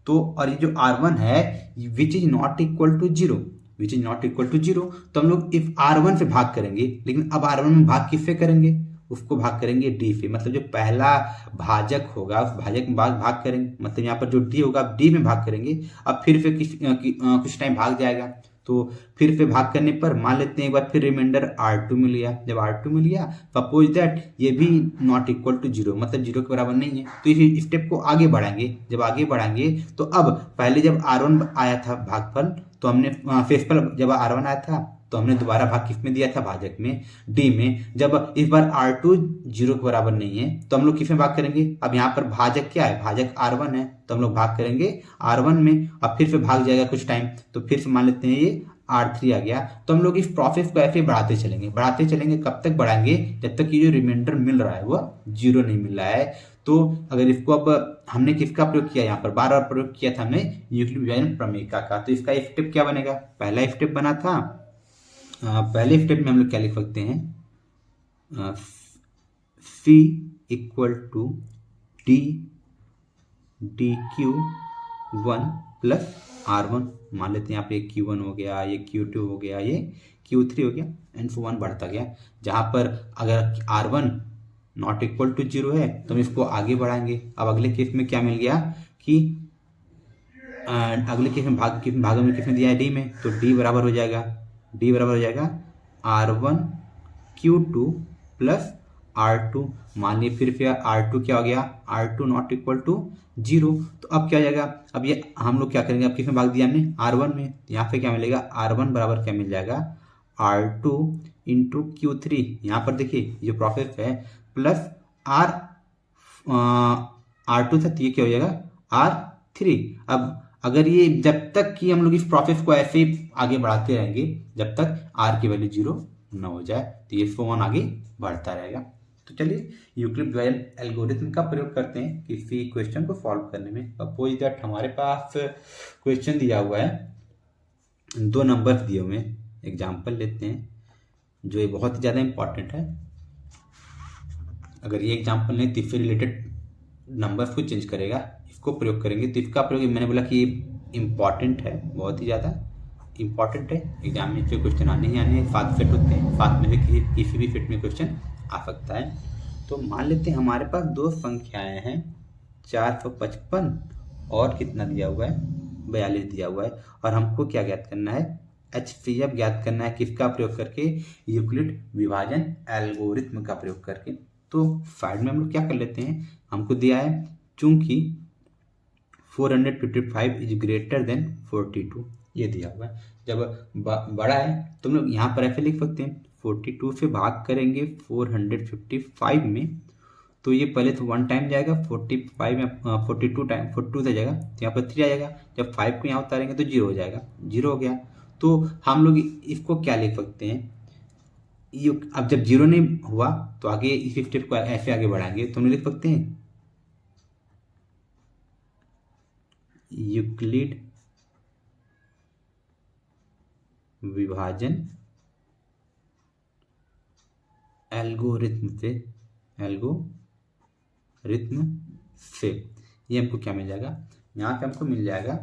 Speaker 1: तो, और ये जो R1 है which is not equal to zero, which is not equal to zero, तो हम लोग इफ R1 से भाग करेंगे, लेकिन अब R1 में भाग किससे करेंगे, उसको भाग करेंगे डी से, मतलब जो पहला भाजक होगा उस भाजक में भाग करेंगे, मतलब यहाँ पर जो डी होगा डी में भाग करेंगे। अब फिर से कुछ टाइम भाग जाएगा, तो फिर से भाग करने पर मान लेते हैं एक बार फिर रिमाइंडर R2 मिल गया। जब R2 मिल गया, सपोज दैट ये भी नॉट इक्वल टू जीरो, मतलब जीरो के बराबर नहीं है, तो इस स्टेप को आगे बढ़ाएंगे। जब आगे बढ़ाएंगे तो अब पहले जब R1 आया था भागफल, तो हमने शेषफल जब R1 आया था तो हमने दोबारा भाग किस में दिया था, भाजक में, डी में। जब इस बार R2 जीरो के बराबर नहीं है तो हम लोग किस में भाग करेंगे, अब यहाँ पर भाजक क्या है, भाजक R1 है, तो हम लोग भाग करेंगे R1 में। अब फिर से भाग जाएगा कुछ टाइम, तो फिर से मान लेते हैं ये R3 आ गया। तो हम लोग इस प्रोसेस को ऐसे बढ़ाते चलेंगे, कब तक बढ़ाएंगे, जब तक ये जो रिमाइंडर मिल रहा है वो जीरो नहीं मिल रहा है। तो अगर इसको, अब हमने किसका प्रयोग किया, यहाँ पर बार बार प्रयोग किया था हमने यूक्लिड विभाजन प्रमेय का, तो इसका स्टेप क्या बनेगा, पहला स्टेप बना था, पहले स्टेप में हम लोग क्या लिख सकते हैं, C equal to D Q one plus R1, मान लेते हैं यहाँ पे Q1 हो गया, ये Q2 हो गया, ये Q3 हो गया, एंड सो ऑन बढ़ता गया। जहाँ पर अगर R1 not equal to zero है तो हम इसको आगे बढ़ाएंगे। अब अगले केस में क्या मिल गया कि अगले केस में भाग में किसने दिया है, डी में, तो डी बराबर हो जाएगा R1 Q2 प्लस R2। मान लीजिए फिर R2 क्या हो गया, R2 not equal to zero, तो अब क्या हो जाएगा, अब ये हम लोग क्या करेंगे, अब किसमें भाग दिया हमने, R1 में, यहाँ पे क्या मिलेगा, R1 बराबर क्या मिल जाएगा, R2 इंटू Q3, यहाँ पर देखिए ये प्रोसेस है, प्लस R2 था, तो ये क्या हो जाएगा R3। अब अगर ये जब तक कि हम लोग इस प्रोसेस को ऐसे ही आगे बढ़ाते रहेंगे जब तक R की वैल्यू जीरो न हो जाए, तो ये फोन आगे बढ़ता रहेगा। तो चलिए यूक्लिड विभाजन एल्गोरिथम का प्रयोग करते हैं किसी क्वेश्चन को सॉल्व करने में। सपोज दैट हमारे पास क्वेश्चन दिया हुआ है, 2 नंबर्स दिए हुए हैं, एग्जाम्पल लेते हैं जो ये बहुत ही ज़्यादा इंपॉर्टेंट है। अगर ये एग्जाम्पल नहीं तो इससे रिलेटेड नंबर्स को चेंज करेगा, इसको प्रयोग करेंगे, तो इसका प्रयोग मैंने बोला कि इम्पॉर्टेंट है, बहुत ही ज़्यादा इम्पॉर्टेंट है, एग्जाम में से क्वेश्चन आने ही आने हैं, 7 सेट होते हैं, 7 में से किसी भी सेट में क्वेश्चन आ सकता है। तो मान लेते हैं हमारे पास 2 संख्याएं हैं, 455 और कितना दिया हुआ है, 42 दिया हुआ है, और हमको क्या ज्ञात करना है, HCF ज्ञात करना है, किसका प्रयोग करके, यूक्लिड विभाजन एल्गोरिथम का प्रयोग करके। तो साइड में हम लोग क्या कर लेते हैं, हमको दिया है चूंकि 455 इज ग्रेटर देन 42, ये दिया हुआ है। जब बड़ा है तो हम लोग यहाँ पर ऐसे लिख सकते हैं, 42 से भाग करेंगे 455 में, तो ये पहले तो 1 टाइम जाएगा, 45 में 42 टाइम 42 से जाएगा, तो यहाँ पर 3 आ जाएगा, जब 5 को यहाँ उतारेंगे तो 0 हो जाएगा, 0 हो गया। तो हम लोग इसको क्या लिख सकते हैं, अब जब 0 नहीं हुआ तो आगे इस स्टेप को ऐसे आगे बढ़ाएंगे, तो हम लिख सकते हैं यूक्लिड विभाजन एल्गोरिथम से ये हमको क्या मिल जाएगा, यहाँ पे हमको मिल जाएगा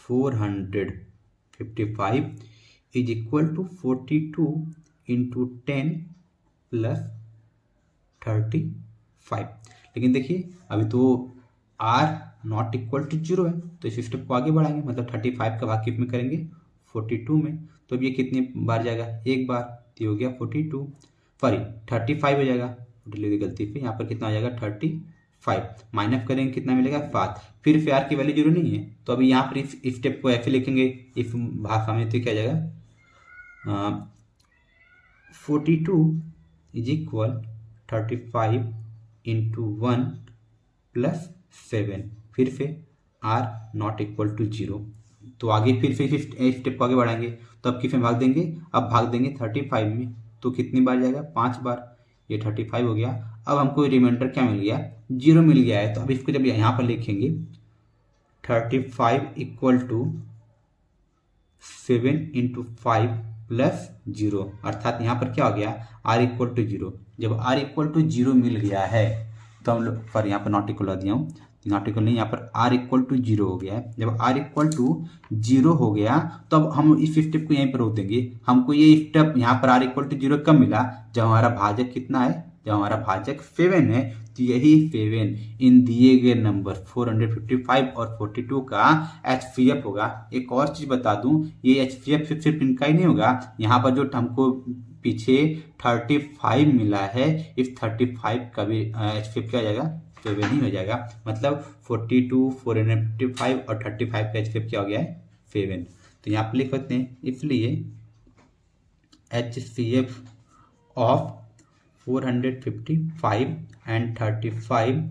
Speaker 1: 455 is equal to 42 into 10 plus 35। लेकिन देखिए अभी तो R नॉट इक्वल टू 0 है, तो इस स्टेप को आगे बढ़ाएंगे, मतलब 35 का भाग किस में करेंगे, 42 में, तो अब ये कितनी बार जाएगा, एक बार, तो हो गया 42, सॉरी 35 हो जाएगा, डिलीवरी गलती से, यहाँ पर कितना हो जाएगा 35, माइनस करेंगे कितना मिलेगा 7, फिर से R की वैल्यू 0 नहीं है, तो अभी यहाँ पर इस स्टेप को ऐसे लिखेंगे इस भाषा में, तो क्या जाएगा 42 इज इक्वल 35 इंटू 1 प्लस 7, फिर से R नॉट इक्वल टू 0, तो आगे फिर से स्टेप को आगे बढ़ाएंगे, तो अब किस में भाग देंगे, अब भाग देंगे 35 में, तो कितनी बार जाएगा 5 बार, ये 35 हो गया। अब हमको रिमाइंडर क्या मिल गया, 0 मिल गया है, तो अब इसको जब यहाँ पर लिखेंगे 35 इक्वल टू 7 × 5 प्लस 0, अर्थात यहाँ पर क्या हो गया, r इक्वल टू 0। जब r इक्वल टू 0 मिल गया है तो हम लोग पर यहाँ पर नॉट इक्वल दिया हूँ, नॉट इक्वल नहीं, यहाँ पर r इक्वल टू 0 हो गया है। जब r इक्वल टू 0 हो गया तो अब हम इस स्टेप को यहीं पर रोक देंगे। हमको ये स्टेप यहाँ पर r इक्वल टू 0 कब मिला, जब हमारा भाजक कितना है, जब हमारा भाजक 7 है। तो यही 7 इन दिए गए नंबर 455 और 42 का HCF होगा। एक और चीज बता दूं, ये HCF सिर्फ इनका ही नहीं होगा, यहाँ पर जो हमको पीछे 35 मिला है, इस 35 का भी HCF क्या हो जाएगा, 7 ही हो जाएगा। मतलब 42, 455 और 35 का HCF क्या हो गया है, 7। तो यहाँ पर लिख सकते हैं, इसलिए HCF of 455 and 35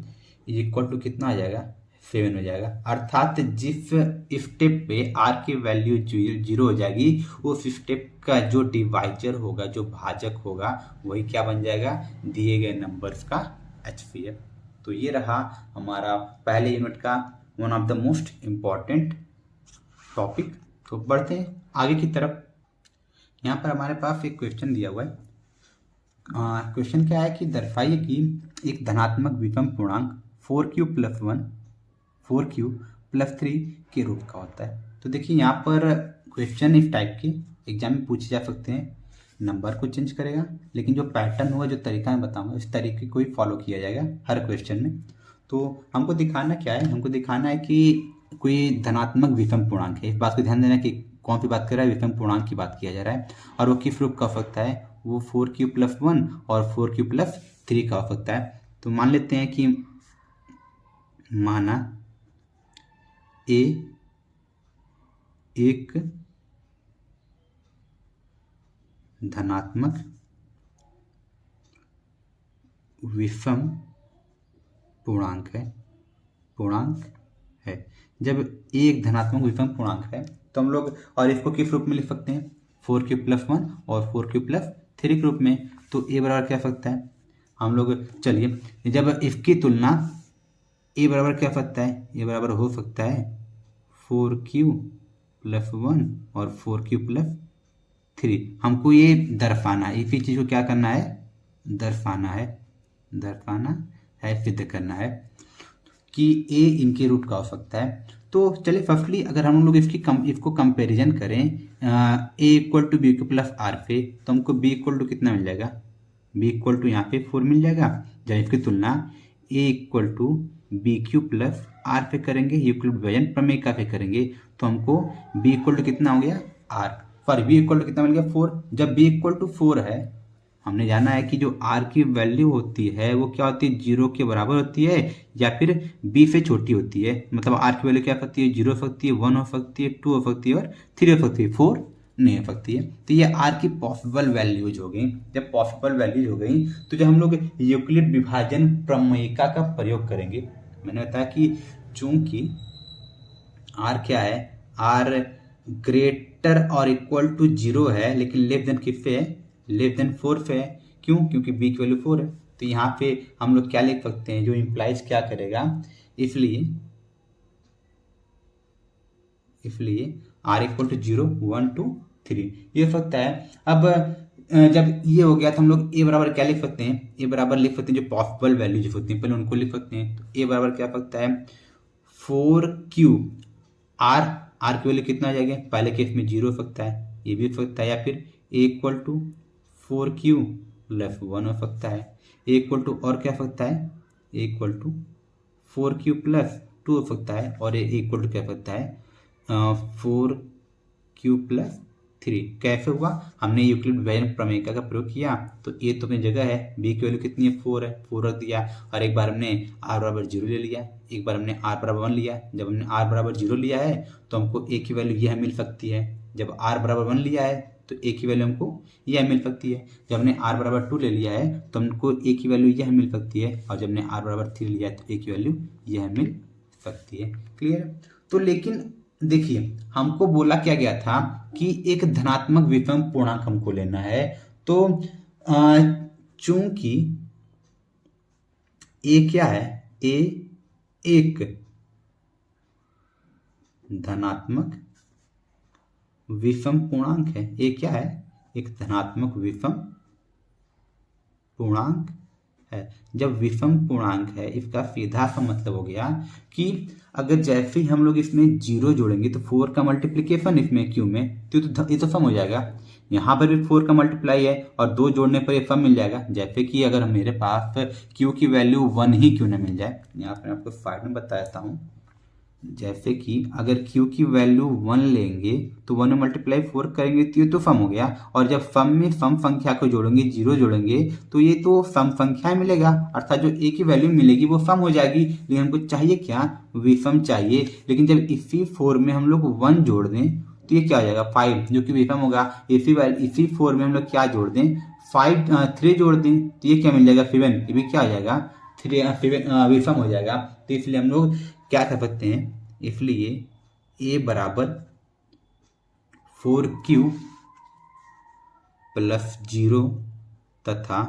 Speaker 1: equal to कितना आ जाएगा, 7 हो जाएगा। अर्थात जिस स्टेप पे r की वैल्यू 0 हो जाएगी, उस स्टेप का जो डिवाइजर होगा, जो भाजक होगा, वही क्या बन जाएगा, दिए गए नंबर्स का HCF। तो ये रहा हमारा पहले यूनिट का one of the most important topic. तो बढ़ते हैं आगे की तरफ। यहाँ पर हमारे पास एक क्वेश्चन दिया हुआ है। क्वेश्चन क्या है कि दर्शाइए कि एक धनात्मक विषम पूर्णांक 4q + 1 4q + 3 के रूप का होता है। तो देखिए यहाँ पर क्वेश्चन इस टाइप के एग्जाम में पूछे जा सकते हैं। नंबर को चेंज करेगा, लेकिन जो पैटर्न होगा, जो तरीका मैं बताऊंगा, इस तरीके को ही फॉलो किया जाएगा हर क्वेश्चन में। तो हमको दिखाना क्या है, हमको दिखाना है कि कोई धनात्मक विषम पूर्णांक है। इस बात को ध्यान देना कि कौन सी बात कर रहा है, विषम पूर्णांक की बात किया जा रहा है, और वो किस रूप का हो सकता है, वो 4q + 1 और 4q + 3 का हो सकता है। तो मान लेते हैं कि माना ए एक धनात्मक विषम पूर्णांक है। जब ए एक धनात्मक विषम पूर्णांक है तो हम लोग और इसको किस रूप में लिख सकते हैं, 4q + 1 और 4q + 3 के रूप में। तो ए बराबर क्या सकता है, हम लोग चलिए जब इसकी तुलना ए बराबर क्या सकता है, ए बराबर हो सकता है 4q + 1 और 4q + 3। हमको ये दर्शाना है, इसी चीज को क्या करना है, दर्शाना है, सिद्ध करना है कि ए इनके रूट का हो सकता है। तो चलिए फर्स्टली अगर हम लोग इसको कंपैरिजन करें ए इक्वल टू बी + r पे, तो हमको b इक्वल टू कितना मिल जाएगा, b इक्वल टू यहाँ पे 4 मिल जाएगा। जब इसकी तुलना a equal to BQ + r पे करेंगे, यूक्लिड विभाजन प्रमेय का पे करेंगे, तो हमको b इक्वल टू कितना हो गया, r, sorry b equal to कितना मिल गया, 4। जब b इक्वल टू 4 है, हमने जाना है कि जो r की वैल्यू होती है वो क्या होती है, 0 के बराबर होती है या फिर b से छोटी होती है। मतलब r की वैल्यू क्या हो सकती है, 0 हो सकती है, 1 हो सकती है, 2 हो सकती है और 3 हो सकती है, 4 नहीं हो सकती है। तो ये r की पॉसिबल वैल्यूज हो गई। जब पॉसिबल वैल्यूज हो गई तो जब हम लोग यूक्लिड विभाजन प्रमेयिका का प्रयोग करेंगे, मैंने बताया कि चूंकि r क्या है, r ग्रेटर और इक्वल टू 0 है, लेकिन लेस देन किससे है, लेस देन 4 से है। क्यों, क्योंकि b की वैल्यू 4 है। तो यहाँ पे हम लोग क्या लिख सकते हैं, जो इम्प्लाइज क्या करेगा, इसलिए r इक्वल टू 0, 1, 2, 3 ये हो सकता है। अब जब ये हो गया तो हम लोग a बराबर क्या लिख सकते हैं, a बराबर लिख सकते हैं जो पॉसिबल वैल्यू जो होती है पहले उनको लिख सकते हैं। तो a बराबर क्या सकता है, 4q, r की वैल्यू कितना आ जाएगा, पहले केस में 0 हो सकता है, ये भी हो सकता है, या फिर a इक्वल टू 4q + 1 हो सकता है, a इक्वल टू और क्या सकता है, a इक्वल टू 4q + 2 हो सकता है, और a इक्वल टू क्या सकता है 4q + 3। कैसे हुआ, हमने यूक्लिड विभाजन प्रमेयिका का प्रयोग किया। तो a तो अपनी जगह है, b की वैल्यू कितनी है, 4 है, 4 रख दिया, और एक बार हमने r बराबर 0 ले लिया, एक बार हमने r बराबर 1 लिया। जब हमने r बराबर 0 लिया है तो हमको a की वैल्यू यह मिल सकती है। जब r बराबर 1 लिया है तो a की वैल्यू हमको यह मिल सकती है। जब हमने r बराबर 2 ले लिया है तो हमको a की वैल्यू यह मिल सकती है, और जब हमने r बराबर 3 लिया है तो a की वैल्यू यह मिल सकती है। क्लियर। तो लेकिन देखिए हमको बोला क्या गया था कि एक धनात्मक विषम पूर्णांक हमको लेना है। तो चूंकि a क्या है, a एक धनात्मक विषम पूर्णांक है। ये क्या है? एक धनात्मक विषम पूर्णांक है। जब विषम पूर्णांक है, इसका सीधा सा मतलब हो गया कि अगर जैसे ही हम लोग इसमें जीरो जोड़ेंगे तो 4 का मल्टीप्लिकेशन इसमें क्यू में तो ये तो सम हो जाएगा। यहाँ पर भी 4 का मल्टीप्लाई है और 2 जोड़ने पर ये सम मिल जाएगा। जैसे कि अगर मेरे पास क्यू की वैल्यू 1 ही क्यों ना मिल जाए, यहाँ पर आपको फाइल में बता देता हूँ। जैसे कि अगर q की वैल्यू 1 लेंगे तो 1 में मल्टीप्लाई 4 करेंगे तो ये तो सम हो गया। और जब सम में सम संख्या को जोड़ेंगे, जीरो जोड़ेंगे तो ये तो सम संख्या मिलेगा, अर्थात जो a की वैल्यू मिलेगी वो सम हो जाएगी। लेकिन हमको चाहिए क्या? विषम चाहिए। लेकिन जब इसी 4 में हम लोग 1 जोड़ दें तो ये क्या हो जाएगा? 5, जो कि विषम होगा। इसी 4 में हम लोग क्या जोड़ दें? 3 जोड़ दें तो ये क्या मिल जाएगा? 7। ये भी क्या हो जाएगा? 3 विषम हो जाएगा। तो इसलिए हम लोग क्या कर सकते हैं? इसलिए a बराबर 4q प्लस 0 तथा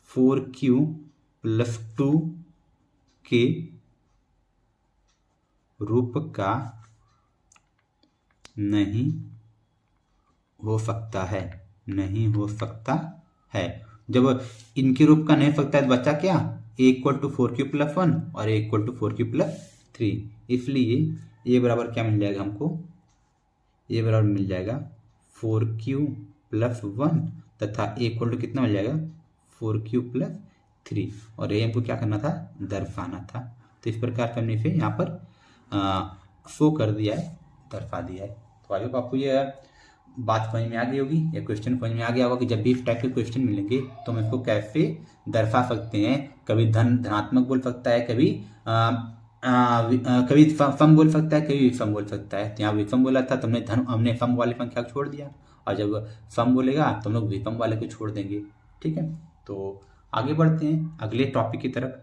Speaker 1: 4q प्लस 2 के रूप का नहीं हो सकता है। नहीं हो सकता है। जब इनके रूप का नहीं हो सकता है तो बचा क्या? a equal to 4q plus 1 और a equal to 4q plus 3। इसलिए a बराबर क्या मिल जाएगा हमको? a बराबर मिल जाएगा 4q प्लस 1 तथा a इक्वल टू कितना मिल जाएगा? 4q plus 3। और a हमको क्या करना था? दर्शाना था। तो इस प्रकार से हमने इसे यहाँ पर शो कर दिया है, दर्शा दिया है। तो आई होप आपको ये बात समझ में आ गई होगी, या क्वेश्चन समझ में आ गया होगा कि जब भी इस टाइप के क्वेश्चन मिलेंगे तो हम इसको कैसे दर्शा सकते हैं। कभी धनात्मक बोल सकता है, कभी सम बोल सकता है, कभी विषम बोल सकता है। तो यहाँ विषम बोला था तो हमने सम वाले संख्या को छोड़ दिया, और जब सम बोलेगा तो हम लोग विषम वाले को छोड़ देंगे। ठीक है, तो आगे बढ़ते हैं अगले टॉपिक की तरफ।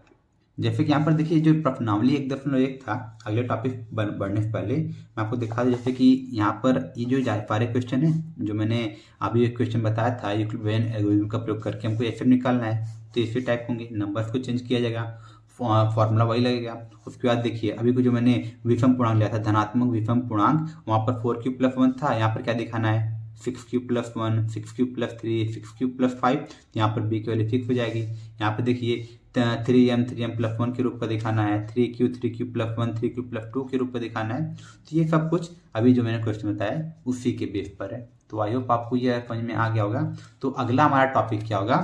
Speaker 1: जैसे कि यहाँ पर देखिए जो प्रश्नावली 1.1 था, अगले टॉपिक बढ़ने से पहले मैं आपको दिखा दूँ। जैसे कि यहाँ पर ये जो सारे क्वेश्चन है जो मैंने अभी एक क्वेश्चन बताया था, यूक्लिड वेन एल्गोरिथम का प्रयोग करके हमको एफ निकालना है। तो इसी टाइप होंगे, नंबर्स को चेंज किया जाएगा, फॉर्मूला वही लगेगा। उसके बाद देखिए अभी को जो मैंने विषम पूर्णांक लिया था, धनात्मक विषम पूर्णांक, वहाँ पर 4q प्लस 1 था। यहाँ पर क्या दिखाना है? 6q plus 1, 6q plus 3, 6q plus 5। यहाँ पर b की वैल्यू 6 हो जाएगी। यहाँ पर देखिए 3m प्लस 1 के रूप का दिखाना है, 3q प्लस 1, 3q प्लस 2 के रूप में दिखाना है। तो ये सब कुछ अभी जो मैंने क्वेश्चन बताया उसी के बेस पर है। तो आई होप आपको यह समझ में आ गया होगा। तो अगला हमारा टॉपिक क्या होगा?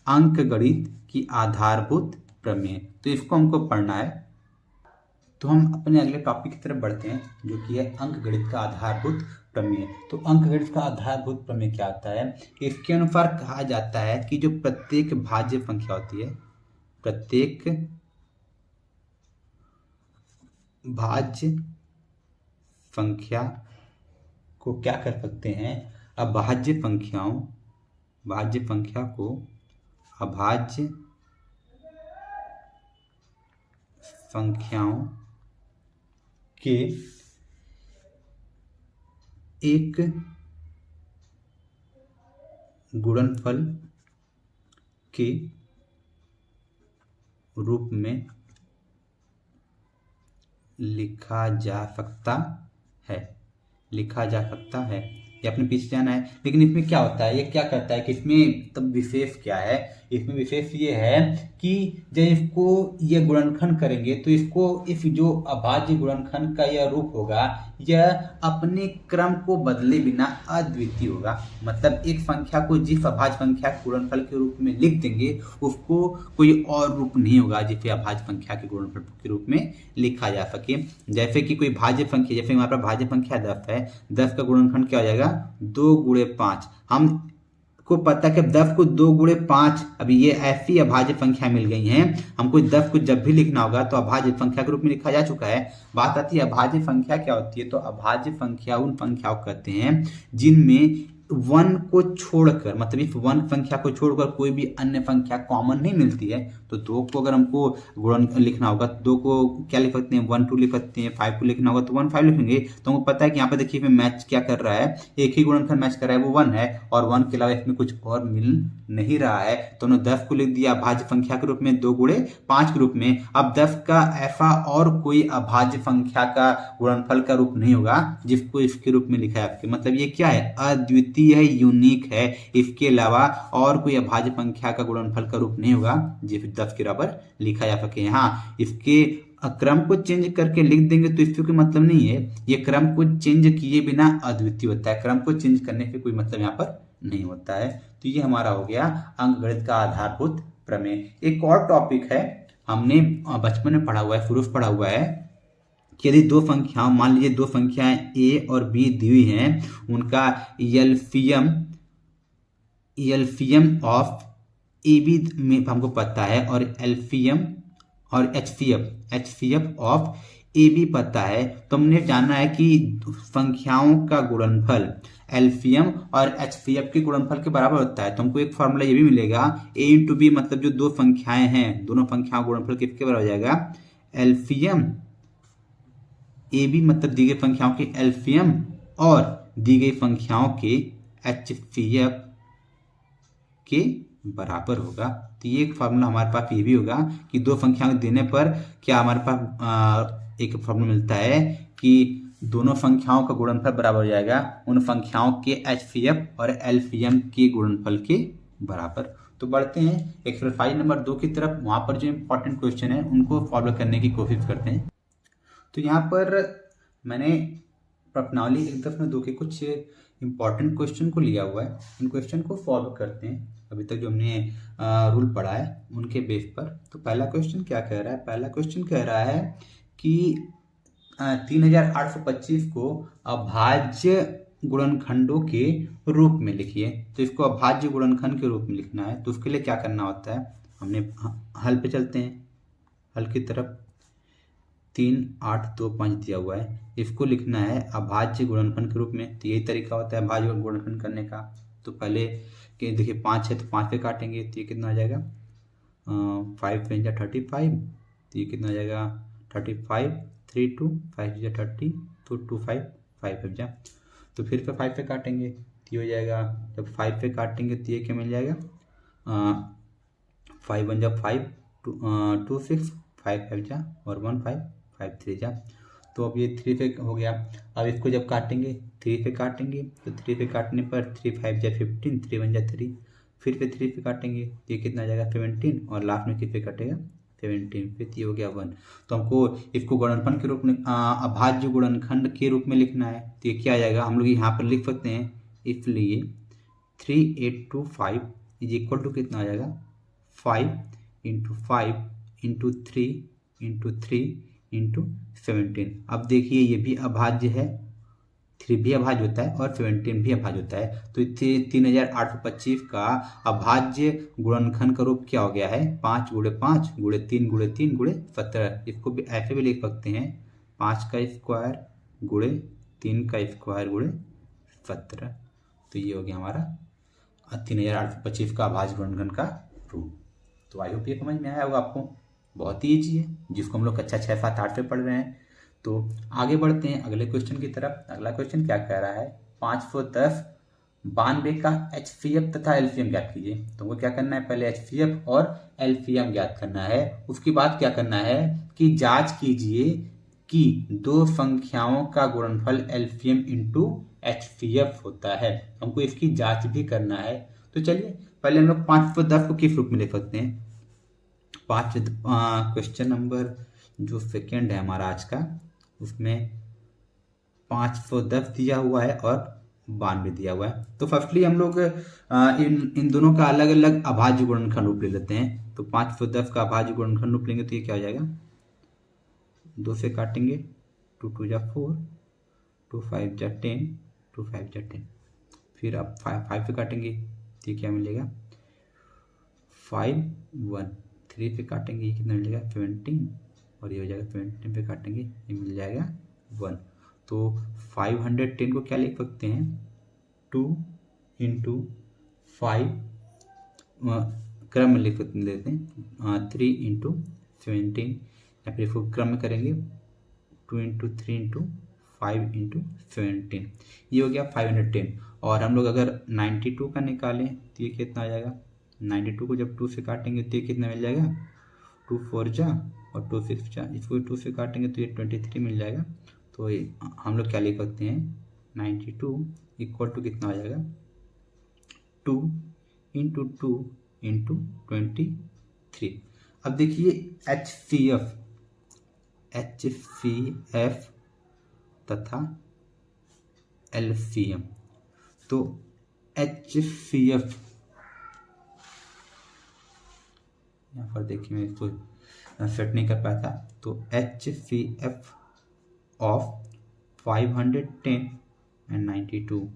Speaker 1: अंकगणित की आधारभूत प्रमेय। तो इसको हमको पढ़ना है। तो हम अपने अगले टॉपिक की तरफ बढ़ते हैं, जो कि है अंकगणित का आधारभूत प्रमेय। तो अंकगणित का आधारभूत प्रमेय क्या होता है? इसके अनुसार कहा जाता है कि जो प्रत्येक भाज्य संख्या होती है, प्रत्येक भाज्य संख्या को क्या कर सकते हैं? भाज्य संख्या को अभाज्य संख्याओं के एक गुणनफल के रूप में लिखा जा सकता है। ये अपने पीछे जाना है। लेकिन इसमें क्या होता है, ये क्या करता है कि इसमें तब विशेष क्या है? इसमें विशेष ये है कि जब इसको ये गुणनखंड करेंगे तो इसको इस जो अभाज्य गुणनखंड का यह रूप होगा, यह अपने क्रम को बदले बिना अद्वितीय होगा। मतलब एक संख्या को जिस अभाज्य संख्या के गुणनफल के रूप में लिख देंगे उसको कोई और रूप नहीं होगा जिसे अभाज्य संख्या के गुणनफल के रूप में लिखा जा सके। जैसे कि कोई भाज्य संख्या, जैसे हमारे पास भाज्य संख्या 10 है, 10 का गुणनखंड क्या हो जाएगा? 2 गुणे 5। हम को पता है कि 10 को 2 गुणे 5, अभी ये ऐसी अभाज्य संख्या मिल गई हैं। हमको 10 को जब भी लिखना होगा तो अभाज्य संख्या के रूप में लिखा जा चुका है। बात आती है अभाज्य संख्या क्या होती है? तो अभाज्य संख्या उन संख्याओं कहते हैं जिनमें वन को छोड़कर, मतलब इफ वन संख्या को छोड़कर कोई भी अन्य संख्या कॉमन नहीं मिलती है, तो दो को अगर हमको गुणन लिखना होगा तो दो को क्या लिख सकते हैं, 1 2 लिख सकते हैं। 5 को लिखना होगा तो 1 5 लिखेंगे। तो हमको पता है कि यहाँ पे देखिए मैच क्या कर रहा है, एक ही गुणनखंड मैच कर रहा है, वो 1 है, और 1 के अलावा इसमें कुछ और मिल नहीं रहा है। तो हमने 10 को लिख दिया अभाज्य संख्या के रूप में, 2 गुणे 5 के रूप में। अब 10 का ऐसा और कोई अभाज्य संख्या का गुणनफल का रूप नहीं होगा जिसको इसके रूप में लिखा है आपके, मतलब ये क्या है, अद्वितीय है, यूनिक है। इसके अलावा और कोई अभाज्य संख्या का गुणनफल का रूप नहीं होगा जिस 10 के बराबर लिखा जा सके। हाँ, इसके क्रम को चेंज करके लिख देंगे तो इसको कोई मतलब नहीं है, ये क्रम को चेंज किए बिना अद्वितीय होता है, क्रम को चेंज करने से कोई मतलब यहाँ पर नहीं होता है। तो ये हमारा हो गया अंकगणित का आधारभूत प्रमेय। एक और टॉपिक है, हमने बचपन में पढ़ा हुआ है, शुरू से पढ़ा हुआ है कि यदि दो संख्याओं, मान लीजिए दो संख्याएं ए और बी दी हुई हैं, उनका एलसीएम ऑफ ए बी में हमको पता है, और एलसीएम और एचसीएफ ऑफ ए बी पता है, तो हमने जाना है कि संख्याओं का गुणनफल एलसीएम और एचसीएफ के गुणनफल के बराबर होता है। तो हमको एक फॉर्मूला ये भी मिलेगा, ए इंटू बी, मतलब जो दो संख्याएं हैं, दोनों संख्याओं का गुणनफल किसके बराबर हो जाएगा, एलसीएम ए बी, मतलब दी गई संख्याओं के एलसीएम और दी गई संख्याओं के एचसीएफ के बराबर होगा। तो ये एक फार्मूला हमारे पास ये भी होगा कि दो संख्याओं देने पर क्या हमारे पास एक फार्मूला मिलता है कि दोनों संख्याओं का गुणनफल बराबर हो जाएगा उन संख्याओं के एचसीएफ और एलसीएम के गुणनफल के बराबर। तो बढ़ते हैं एक्सरसाइज नंबर 2 की तरफ। वहां पर जो इंपॉर्टेंट क्वेश्चन है उनको फॉलो करने की कोशिश करते हैं। तो यहाँ पर मैंने प्रश्नावली 1.2 के कुछ इंपॉर्टेंट क्वेश्चन को लिया हुआ है, इन क्वेश्चन को फॉलो करते हैं अभी तक जो हमने रूल पढ़ा है उनके बेस पर। तो पहला क्वेश्चन क्या कह रहा है, पहला क्वेश्चन कह रहा है कि 3825 को अभाज्य गुणनखंडों के रूप में लिखिए। तो इसको अभाज्य गुणनखंड के रूप में लिखना है, तो उसके लिए क्या करना होता है, हमने हल पे चलते हैं, हल की तरफ 3 8 2 5 दिया हुआ है, इसको लिखना है अभाज्य गुणनखंड के रूप में। तो यही तरीका होता है अभाज्य गुणनखंड करने का। तो पहले कि देखिए 5 है तो 5 पे काटेंगे, तो ये कितना आ जाएगा, 5 पे 35, तो ये कितना आ जाएगा 35, 3 2 5 30, तो 2 5 5 जा, तो फिर पे 5 पे काटेंगे तो ये हो जाएगा, जब 5 पे काटेंगे तो ये क्या मिल जाएगा, 5 1 जा 5, 2 6 5 5 जा, और 1 5 5 3 जा। तो अब ये 3 पे हो गया। अब इसको जब काटेंगे 3 पे काटेंगे, तो 3 पे काटने पर 3 5 जा 15, 3 1 जा 3, फिर पे 3 पे काटेंगे तो ये कितना आ जाएगा 17, और लास्ट में किस पे कटेगा 17, फिर ये हो गया 1। तो हमको इसको गुणनफल के रूप में अभाज्य गुणनखंड के रूप में लिखना है। तो ये क्या आ जाएगा, हम लोग यहाँ पर लिख सकते हैं, इसलिए 3825 इज इक्वल टू कितना आ जाएगा, 5 इंटू 5 इंटू 3 इंटू 3 इंटू 17। अब देखिए ये भी अभाज्य है, 3 भी अभाज्य होता है और 17 भी अभाज्य होता है। तो 3825 का अभाज्य गुणनखंड का रूप क्या हो गया है, 5 गुणे 5 गुणे 3 गुणे 3 गुणे 17। इसको भी ऐसे भी लिख सकते हैं, 5 का स्क्वायर गुणे 3 का स्क्वायर गुणे 17। तो ये हो गया हमारा 3825 का अभाज्य गुणनखंड का रूप। तो आई होप ये समझ में आया होगा आपको, बहुत ही ईजी है, जिसको हम लोग कक्षा 6 7 8 पे पढ़ रहे हैं। तो आगे बढ़ते हैं अगले क्वेश्चन की तरफ। अगला क्वेश्चन क्या कह रहा है, 510 92 का एचसीएफ तथा एलसीएम ज्ञात कीजिए। तो वो क्या करना है, पहले एचसीएफ और एलसीएम ज्ञात करना है, उसके बाद क्या करना है कि जांच कीजिए कि दो संख्याओं का गुणनफल एलसीएम इंटू एचसीएफ होता है। हमको इसकी जांच भी करना है। तो चलिए पहले हम लोग 510 को किस रूप में लिख सकते हैं। क्वेश्चन नंबर जो सेकेंड है हमारा आज का, उसमें 510 दिया हुआ है और 92 दिया हुआ है। तो फर्स्टली हम लोग इन दोनों का अलग अलग अभाज्य गुणनखंड रूप ले लेते हैं। तो 510 का अभाज्य गुणनखंड रूप लेंगे तो ये क्या हो जाएगा, 2 से काटेंगे, 2 2 जा 4, 2 5 जा 10, 2 5 जा 10, फिर आप 5 पे काटेंगे तो ये क्या मिलेगा, 5 1, 3 पे काटेंगे ये कितना मिलेगा 17, और ये हो जाएगा 17 पे काटेंगे ये मिल जाएगा 1। तो 510 को क्या लिख सकते हैं, 2 इंटू 5, क्रम में लिख लेते हैं, 3 इंटू 17, या फिर इसको क्रम में करेंगे 2 इंटू 3 इंटू 5 इंटू 17, ये हो गया 510। और हम लोग अगर 92 का निकालें तो ये कितना आ जाएगा, 92 को जब 2 से काटेंगे तो ये कितना मिल जाएगा, 2 4 जा और 2 6 जा, इसको 2 से काटेंगे तो ये 23 मिल जाएगा। तो ये हम लोग क्या लिख सकते हैं, 92 इक्वल टू कितना आ जाएगा, 2 इंटू 2 इंटू 23। अब देखिए HCF तथा LCM। तो HCF, यहाँ पर देखिए मैं इसको सेट नहीं कर पाया था, तो HCF ऑफ 510 एंड 92,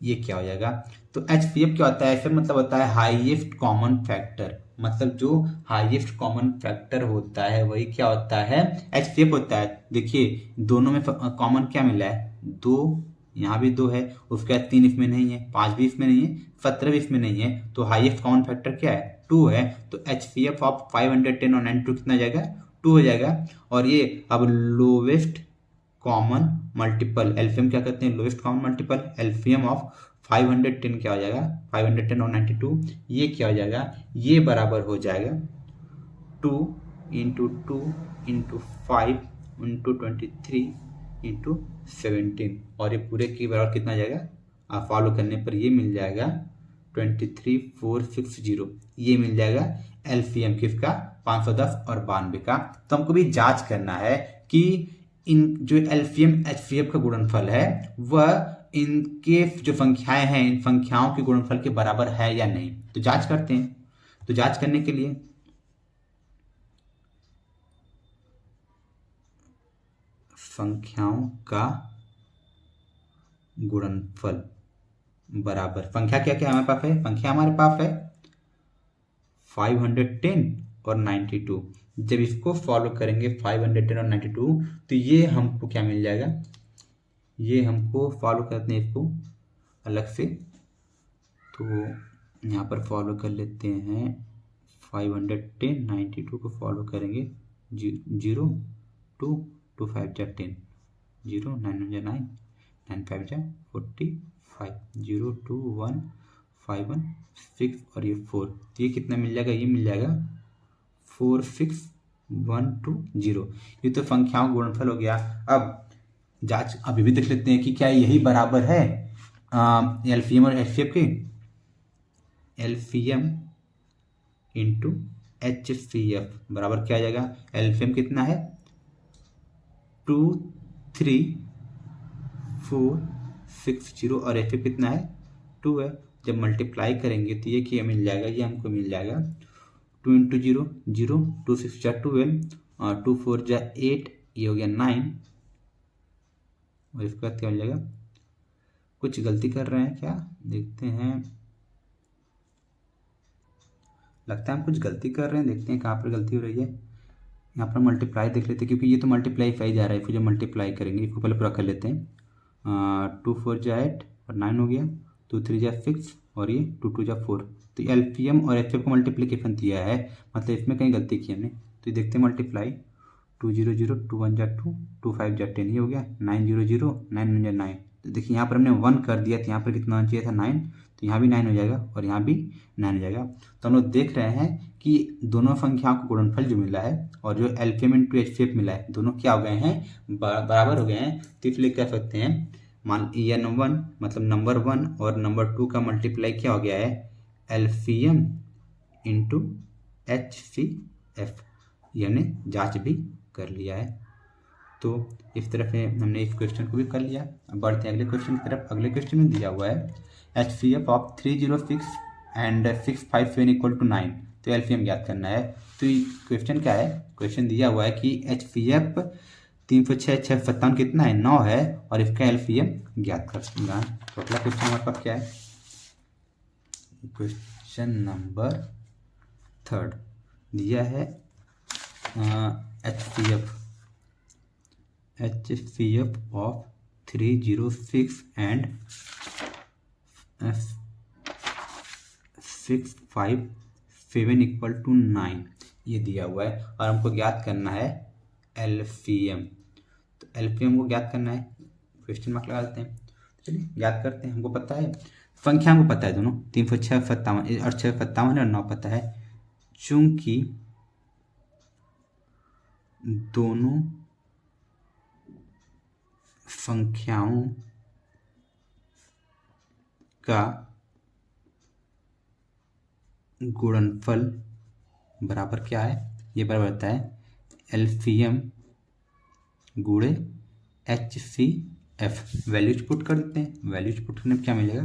Speaker 1: ये क्या हो जाएगा। तो HCF क्या होता है, ऐसे मतलब होता है हाईएस्ट कॉमन फैक्टर, मतलब जो हाईएस्ट कॉमन फैक्टर होता है वही क्या होता है, HCF होता है। देखिए दोनों में कॉमन क्या मिला है, 2, यहाँ भी 2 है, उसके बाद 3 इसमें नहीं है, 5 भी इसमें नहीं है, 17 भी इसमें नहीं है, तो हाईएस्ट कॉमन फैक्टर क्या है, 2 है। तो HCF ऑफ 510 और 92 कितना जाएगा, 2 हो जाएगा। और ये अब लोवेस्ट कॉमन मल्टीपल, एलसीएम क्या कहते हैं, lowest common multiple, LCM of 510 क्या हो जाएगा, 510 और 92, ये क्या हो जाएगा, ये बराबर हो जाएगा 2 इंटू 2 इंटू 5 इंटू 23 इंटू 17, और ये पूरे की बराबर कितना जाएगा, आप फॉलो करने पर ये मिल जाएगा 23460, ये मिल जाएगा एलसीएम किसका, 510 और 92 का। तो हमको भी जांच करना है कि इन जो एलसीएम एचसीएफ का गुणनफल है वह इनके जो संख्याएं हैं इन संख्याओं के गुणनफल के बराबर है या नहीं। तो जांच करते हैं। तो जांच करने के लिए संख्याओं का गुणनफल बराबर, संख्या क्या क्या हमारे पास है, संख्या हमारे पास है 510 और 92। जब इसको फॉलो करेंगे 510 और 92 तो ये हमको क्या मिल जाएगा, ये हमको फॉलो करते हैं इसको अलग से, तो यहाँ पर फॉलो कर लेते हैं 510 92 को फॉलो करेंगे 0 2 2 5 जा 10 0 9 जा 9 9 5 जा 45 0 2 1 5 1 6 और ये 4, तो ये कितना मिल जाएगा, ये मिल जाएगा 46120। ये तो संख्याओं का गुणनफल हो गया। अब जांच अभी भी देख लेते हैं कि क्या यही बराबर है एलसीएम और एचसीएफ के, एलसीएम इंटू एचसीएफ बराबर क्या आ जाएगा, एलसीएम कितना है 23460 और एचसीएफ कितना है 2 है। जब मल्टीप्लाई करेंगे तो ये क्या मिल जाएगा, ये हमको मिल जाएगा 2 इंटू 0 0 2 6 जा 12 और 2 4 जा 8, ये हो गया 9, और इसके बाद क्या हो जाएगा, कुछ गलती कर रहे हैं क्या, देखते हैं, लगता है हम कुछ गलती कर रहे हैं, देखते हैं कहाँ पर गलती हो रही है। यहाँ पर मल्टीप्लाई देख लेते हैं क्योंकि ये तो मल्टीप्लाई फाई जा रहा है, फिर जब मल्टीप्लाई करेंगे इसको पहले पूरा कर लेते हैं। 2 4 जा 8 और 9 हो गया, 2 3 जा 6 और ये 2 2 जा 4। तो एलसीएम और एचसीएफ को मल्टीप्लीकेशन दिया है, मतलब इसमें कहीं गलती की हमने, तो ये देखते हैं मल्टीप्लाई 2 0 0 2 1 जा 2 2 5 जा 10, ये हो गया 9 0 0 9 1 जा 9। तो देखिए यहाँ पर हमने 1 कर दिया, तो यहाँ पर कितना चाहिए था 9, तो यहाँ भी 9 हो जाएगा और यहाँ भी 9 हो जाएगा। तो हम लोग देख रहे हैं कि दोनों संख्याओं को गुणनफल जो मिला है और जो एलसीएम इंटू एचसीएफ मिला है दोनों क्या हो गए हैं, बराबर हो गए हैं। तो इसलिए कह सकते हैं मान n1 मतलब नंबर 1 और नंबर 2 का मल्टीप्लाई क्या हो गया है, एलसीएम इंटू एचसीएफ, ये हमने जांच भी कर लिया है। तो इस तरह से हमने इस क्वेश्चन को भी कर लिया। अब बढ़ते हैं अगले क्वेश्चन की तरफ। अगले क्वेश्चन में दिया हुआ है HCF of 306 and 657 equal to 9, तो एलसीएम ज्ञात करना है। तो क्वेश्चन क्या है, क्वेश्चन दिया हुआ है कि HCF 306 657 कितना है, 9 है, और इसका एलसीएम ज्ञात करना है। तो अगला क्वेश्चन हमारे पास क्या है, क्वेश्चन नंबर 3 दिया है HCF of 306 and 657 equal to 9 ये दिया हुआ है और हमको ज्ञात करना है एलसीएम। तो एलसीएम को ज्ञात करना है, क्वेश्चन मार्क लगा देते हैं। चलिए ज्ञात करते हैं। हमको पता है संख्या, हमको पता है दोनों 306 57 और 6 57 और 9 पता है। चूंकि दोनों संख्याओं का गुणनफल बराबर क्या है, ये बराबर होता है एलसीएम गुणे HCF। वैल्यूज पुट कर देते हैं। वैल्यूज पुट करने में क्या मिलेगा,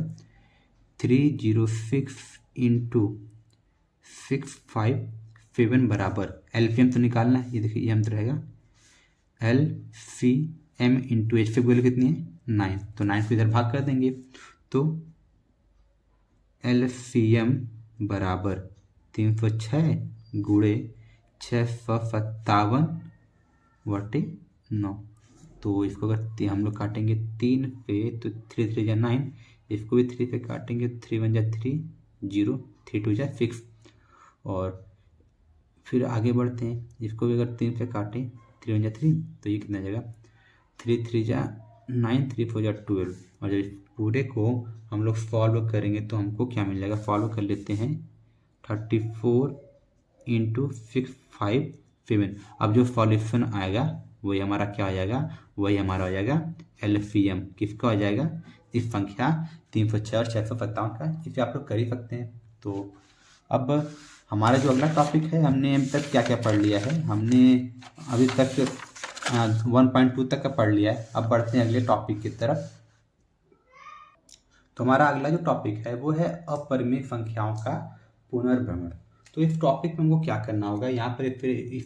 Speaker 1: 306 इंटू 657 बराबर एलसीएम तो निकालना है। ये देखिए ये अंतर रहेगा LCM इंटू HCF वैल्यू कितनी है 9, तो 9 को इधर भाग कर देंगे तो LCM बराबर 306 गुणे 657/9। तो इसको अगर हम लोग काटेंगे 3 पे तो 3 3 जा 9, इसको भी 3 पे काटेंगे 3 1 जा 3 0 3 2 जा 6। और फिर आगे बढ़ते हैं, इसको भी अगर 3 पे काटें 3 1 जा 3 तो ये कितना जाएगा 3 3 जा 9 3 4 जा 12। और जब इस पूरे को हम लोग सॉल्व करेंगे तो हमको क्या मिल जाएगा, सॉल्व कर लेते हैं 34 इंटू 657। अब जो सॉल्यूशन आएगा वही हमारा क्या हो जाएगा, वही हमारा हो जाएगा एलसीएम। किसका हो जाएगा, इस संख्या 306 और 657 का। इसे आप लोग कर ही सकते हैं। तो अब हमारा जो अगला टॉपिक है, हमने अभी तक क्या क्या पढ़ लिया है, हमने अभी तक 1.2 तक का पढ़ लिया है। अब बढ़ते हैं अगले टॉपिक की तरफ। तो हमारा अगला जो टॉपिक है वो है अपरिमेय संख्याओं का पुनर्भ्रमण। तो इस टॉपिक में हमको क्या करना होगा, यहाँ पर इस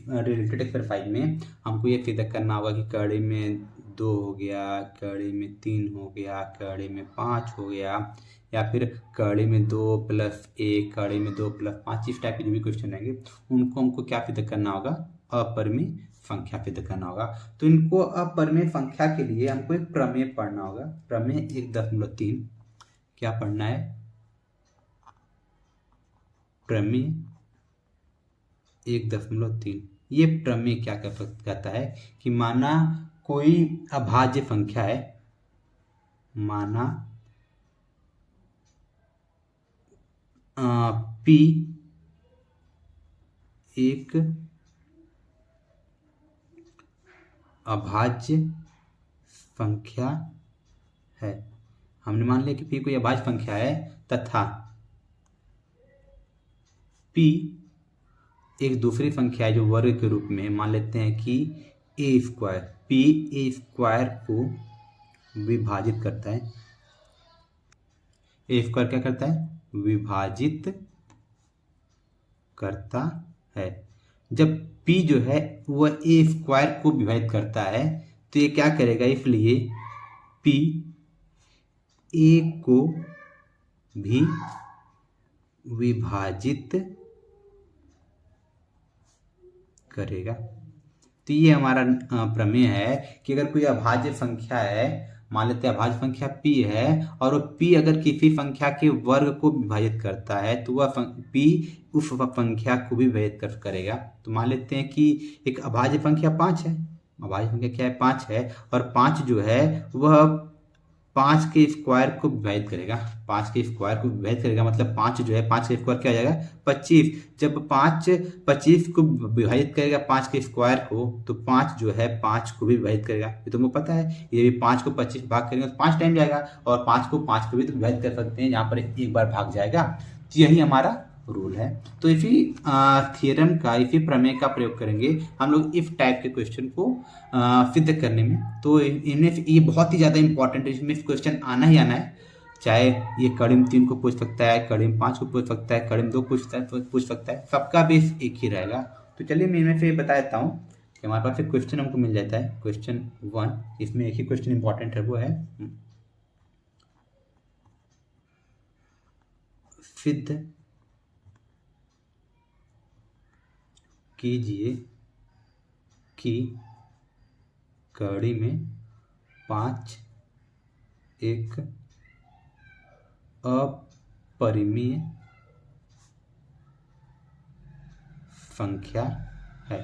Speaker 1: रिलेटेड एक्सरसाइज में हमको ये सिद्ध करना होगा कि कड़ी में 2 हो गया, कड़ी में 3 हो गया, कड़ी में 5 हो गया, या फिर कड़ी में 2 + 1, कड़ी में 2 + 5, इस टाइप के जो भी क्वेश्चन रहेंगे उनको हमको क्या सिद्ध करना होगा, अपरिमेय संख्या सिद्ध करना होगा। तो इनको अपरिमेय संख्या के लिए हमको एक प्रमेय पढ़ना होगा। प्रमेय 1.3 क्या पढ़ना है, प्रमेय 1.3। ये प्रमेय क्या कहता है कि माना कोई अभाज्य संख्या है, माना P एक अभाज्य संख्या है। हमने मान लिया कि P कोई अभाज्य संख्या है तथा P एक दूसरी संख्या है जो वर्ग के रूप में, मान लेते हैं कि a²। P a² को विभाजित करता है। a² क्या करता है, विभाजित करता है। जब P जो है वह a² को विभाजित करता है तो ये क्या करेगा, इसलिए P a को भी विभाजित करेगा। तो ये हमारा प्रमेय है कि अगर कोई अभाज्य संख्या है, मान लेते हैं अभाज्य संख्या P है और P अगर किसी संख्या के वर्ग को विभाजित करता है तो वह P उस संख्या को भी विभाजित करेगा। तो मान लेते हैं कि एक अभाज्य संख्या 5 है, अभाज्य संख्या क्या है 5 है, और 5 जो है वह 5 के स्क्वायर को विभाजित करेगा। 5 के स्क्वायर को विभाजित करेगा मतलब 5 जो है 5 का स्क्वायर क्या हो जाएगा 25। जब 5 25 को विभाजित करेगा 5 के स्क्वायर को तो 5 जो है 5 को भी विभाजित करेगा। ये तुमको पता है, ये भी 5 को 25 भाग करेंगे तो 5 टाइम जाएगा, और 5 को 5 को भी तो विभाजित कर सकते हैं, यहाँ पर एक बार भाग जाएगा। तो यही हमारा रूल है। तो इसी थियरम का, इसी प्रमेय का प्रयोग करेंगे हम लोग इफ टाइप के क्वेश्चन को सिद्ध करने में। तो इनमें ये बहुत ही ज़्यादा इंपॉर्टेंट है, इसमें क्वेश्चन आना ही आना है। चाहे ये कड़ी में 3 को पूछ सकता है, कड़ी में 5 को पूछ सकता है, कड़ी में 2 पूछ सकता है, सबका बेस एक ही रहेगा। तो चलिए मैं इनमें से बता देता हूँ कि हमारे पास एक क्वेश्चन हमको मिल जाता है, क्वेश्चन 1। इसमें एक ही क्वेश्चन इंपॉर्टेंट है, वो है सिद्ध कीजिए कि कड़ी में 5 एक अपरिमेय संख्या है।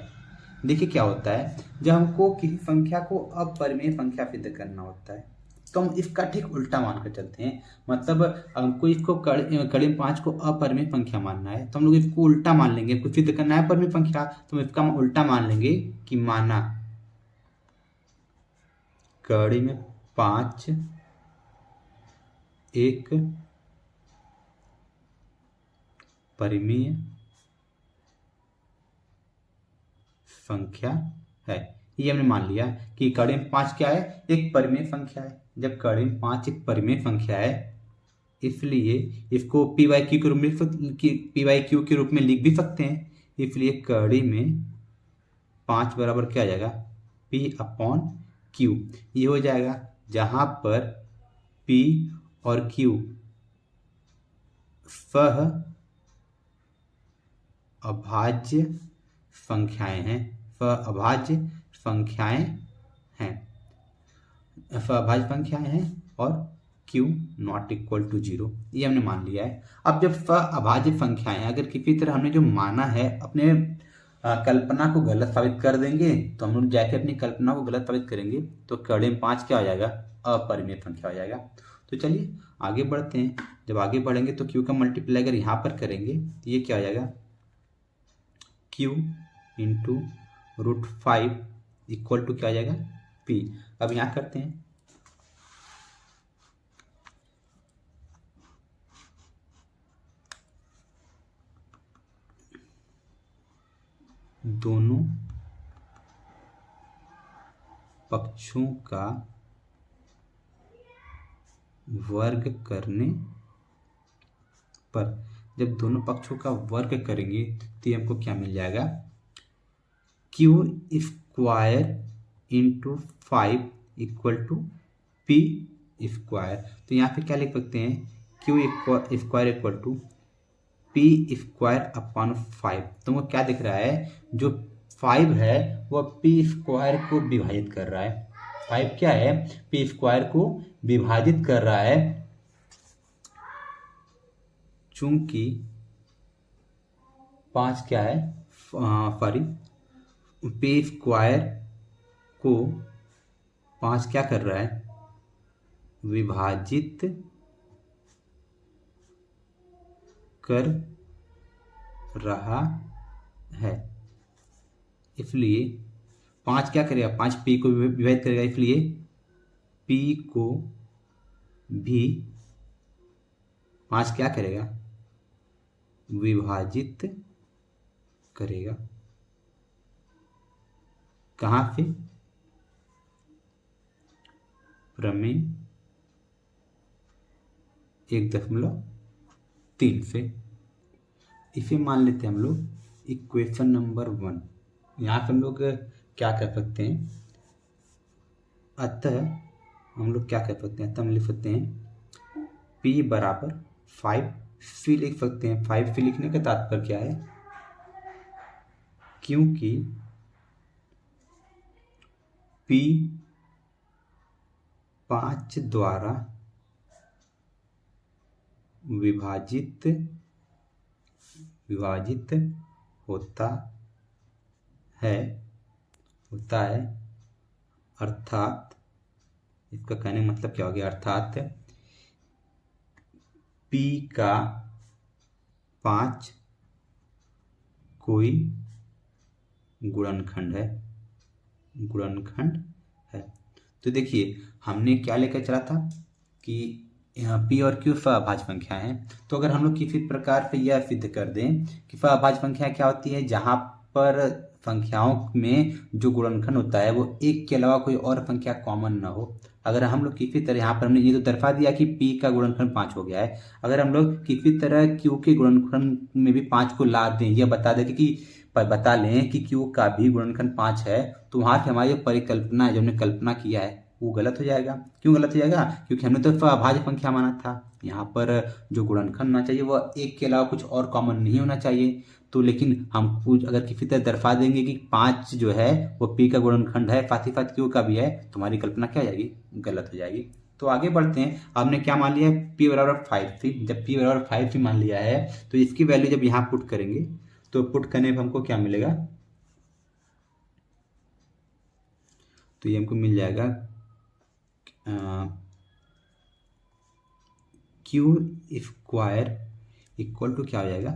Speaker 1: देखिए क्या होता है, जब हमको किसी संख्या को अपरिमेय संख्या सिद्ध करना होता है तो हम इसका ठीक उल्टा मानकर चलते हैं। मतलब हमको इसको कड़ी 5 को अपरिमेय संख्या मानना है तो हम लोग इसको उल्टा मान लेंगे। कुछ सिद्ध करना है परिमेय संख्या तो हम इसका उल्टा मान लेंगे कि माना कड़ी में 5 एक परिमेय संख्या है। ये हमने मान लिया कि कड़ी में 5 क्या है, एक परिमेय संख्या है। जब कड़ी में 5 एक परिमेय संख्या है इसलिए इसको पी वाई क्यू के रूप में लिख भी सकते हैं। इसलिए कड़ी में 5 बराबर क्या आ जाएगा, P अपॉन Q। ये हो जाएगा जहां पर P और Q सह अभाज्य संख्याएं हैं, अभाज्य संख्याएं हैं, अभाज्य संख्याएं हैं और Q नॉट इक्वल टू 0, ये हमने मान लिया है। अब जब अभाज्य संख्याएं अगर किसी तरह हमने जो माना है अपने कल्पना को गलत साबित कर देंगे तो हम लोग जाके अपनी कल्पना को गलत साबित करेंगे तो कड़ी में 5 क्या हो जाएगा, अपरिमेय संख्या हो जाएगा। तो चलिए आगे बढ़ते हैं। जब आगे बढ़ेंगे तो Q का मल्टीप्लाई अगर यहाँ पर करेंगे तो ये क्या हो जाएगा, Q इंटू √5 इक्वल टू क्या आ जाएगा, P। अब यहाँ करते हैं दोनों पक्षों का वर्ग करने पर, जब दोनों पक्षों का वर्ग करेंगे तो हमको क्या मिल जाएगा, Q square into 5 equal to P square. तो यहाँ पे क्या लिख सकते हैं, Q square equal to P square upon 5। तुमको क्या दिख रहा है, जो 5 है वह P स्क्वायर को विभाजित कर रहा है। 5 क्या है, P स्क्वायर को विभाजित कर रहा है। चूंकि 5 क्या है, सॉरी P स्क्वायर को 5 क्या कर रहा है, विभाजित कर रहा है। इसलिए 5 क्या करेगा, 5 P को विभाजित करेगा, इसलिए P को भी 5 क्या करेगा, विभाजित करेगा। कहाँ से, प्रमेय 1.3 से। इसे मान लेते हैं हम लोग इक्वेशन नंबर 1। यहाँ से हम लोग क्या कर सकते हैं, अतः हम लोग क्या कर सकते हैं, हम लिख सकते हैं P बराबर 5 लिख सकते हैं। 5 लिखने का तात्पर्य क्या है, क्योंकि P 5 द्वारा विभाजित होता है अर्थात इसका कहने का मतलब क्या हो गया, अर्थात P का 5 कोई गुणनखंड है। तो देखिए हमने क्या लेकर चला था कि यहाँ P और Q अभाज्य संख्या है। तो अगर हम लोग किसी प्रकार से यह सिद्ध कर दें कि अभाज्य संख्या क्या होती है, जहाँ पर संख्याओं में जो गुणनखंड होता है वो एक के अलावा कोई और संख्या कॉमन ना हो। अगर हम लोग किसी तरह, यहाँ पर हमने ये तो दर्शा दिया कि P का गुणनखंड 5 हो गया है, अगर हम लोग किसी तरह Q के गुणनखंड में भी 5 को ला दें, यह बता लें कि Q का भी गुणनखंड 5 है, तो वहाँ से हमारी परिकल्पना है, जो हमने कल्पना किया है वो गलत हो जाएगा। क्यों गलत हो जाएगा, क्योंकि हमने तो अभाज्य संख्या माना था। यहाँ पर जो गुणनखंड होना चाहिए वह एक के अलावा कुछ और कॉमन नहीं होना चाहिए। तो लेकिन हम कुछ अगर किसी तरह दर्शा देंगे कि 5 जो है वो P का गुणनखंड है, साथ ही साथ Q का भी है, तो हमारी कल्पना क्या हो जाएगी, गलत हो जाएगी। तो आगे बढ़ते हैं। आपने क्या मान लिया है, P बराबर 5 थी। जब P बराबर 5 मान लिया है तो इसकी वैल्यू जब यहाँ पुट करेंगे तो पुट करने पर हमको क्या मिलेगा, तो ये हमको मिल जाएगा क्यू स्क्वायर इक्वल टू क्या हो जाएगा,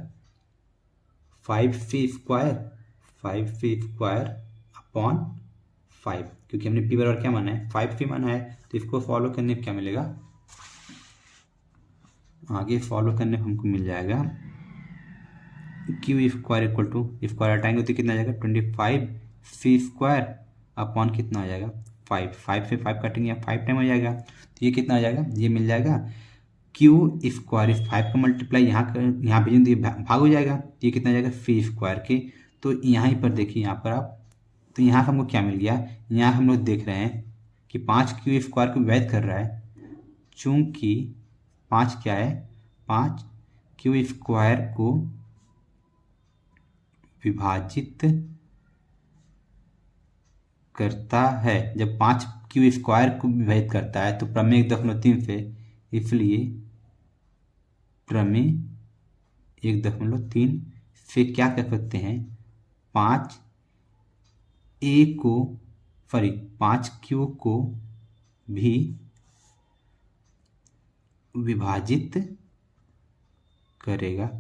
Speaker 1: 5c स्क्वायर अपॉन 5, क्योंकि हमने पी बराबर क्या माना है, 5c माना है। तो इसको फॉलो करने पर क्या मिलेगा, आगे फॉलो करने पर हमको मिल जाएगा Q square equal to, square हटाएंगे तो कितना आ जाएगा 25c स्क्वायर अपॉन कितना आ जाएगा 5, 5 से 5 काटेंगे 5 टाइम हो जाएगा। तो ये कितना आ जाएगा, ये मिल जाएगा क्यू स्क्वायर, इस 5 का मल्टीप्लाई यहाँ भेजेंगे तो ये भाग हो जाएगा, तो ये कितना आ जाएगा c स्क्वायर के। तो यहाँ पर देखिए, यहाँ पर आप, तो यहाँ हमको क्या मिल गया, यहाँ हम लोग देख रहे हैं कि 5 क्यू स्क्वायर को वैध कर रहा है, चूंकि 5 क्या है, 5 क्यू स्क्वायर को विभाजित करता है। जब 5 क्यू स्क्वायर को विभाजित करता है तो प्रमेय 1.3 से, इसलिए प्रमेय 1.3 से क्या कर सकते हैं, 5 क्यू को भी विभाजित करेगा।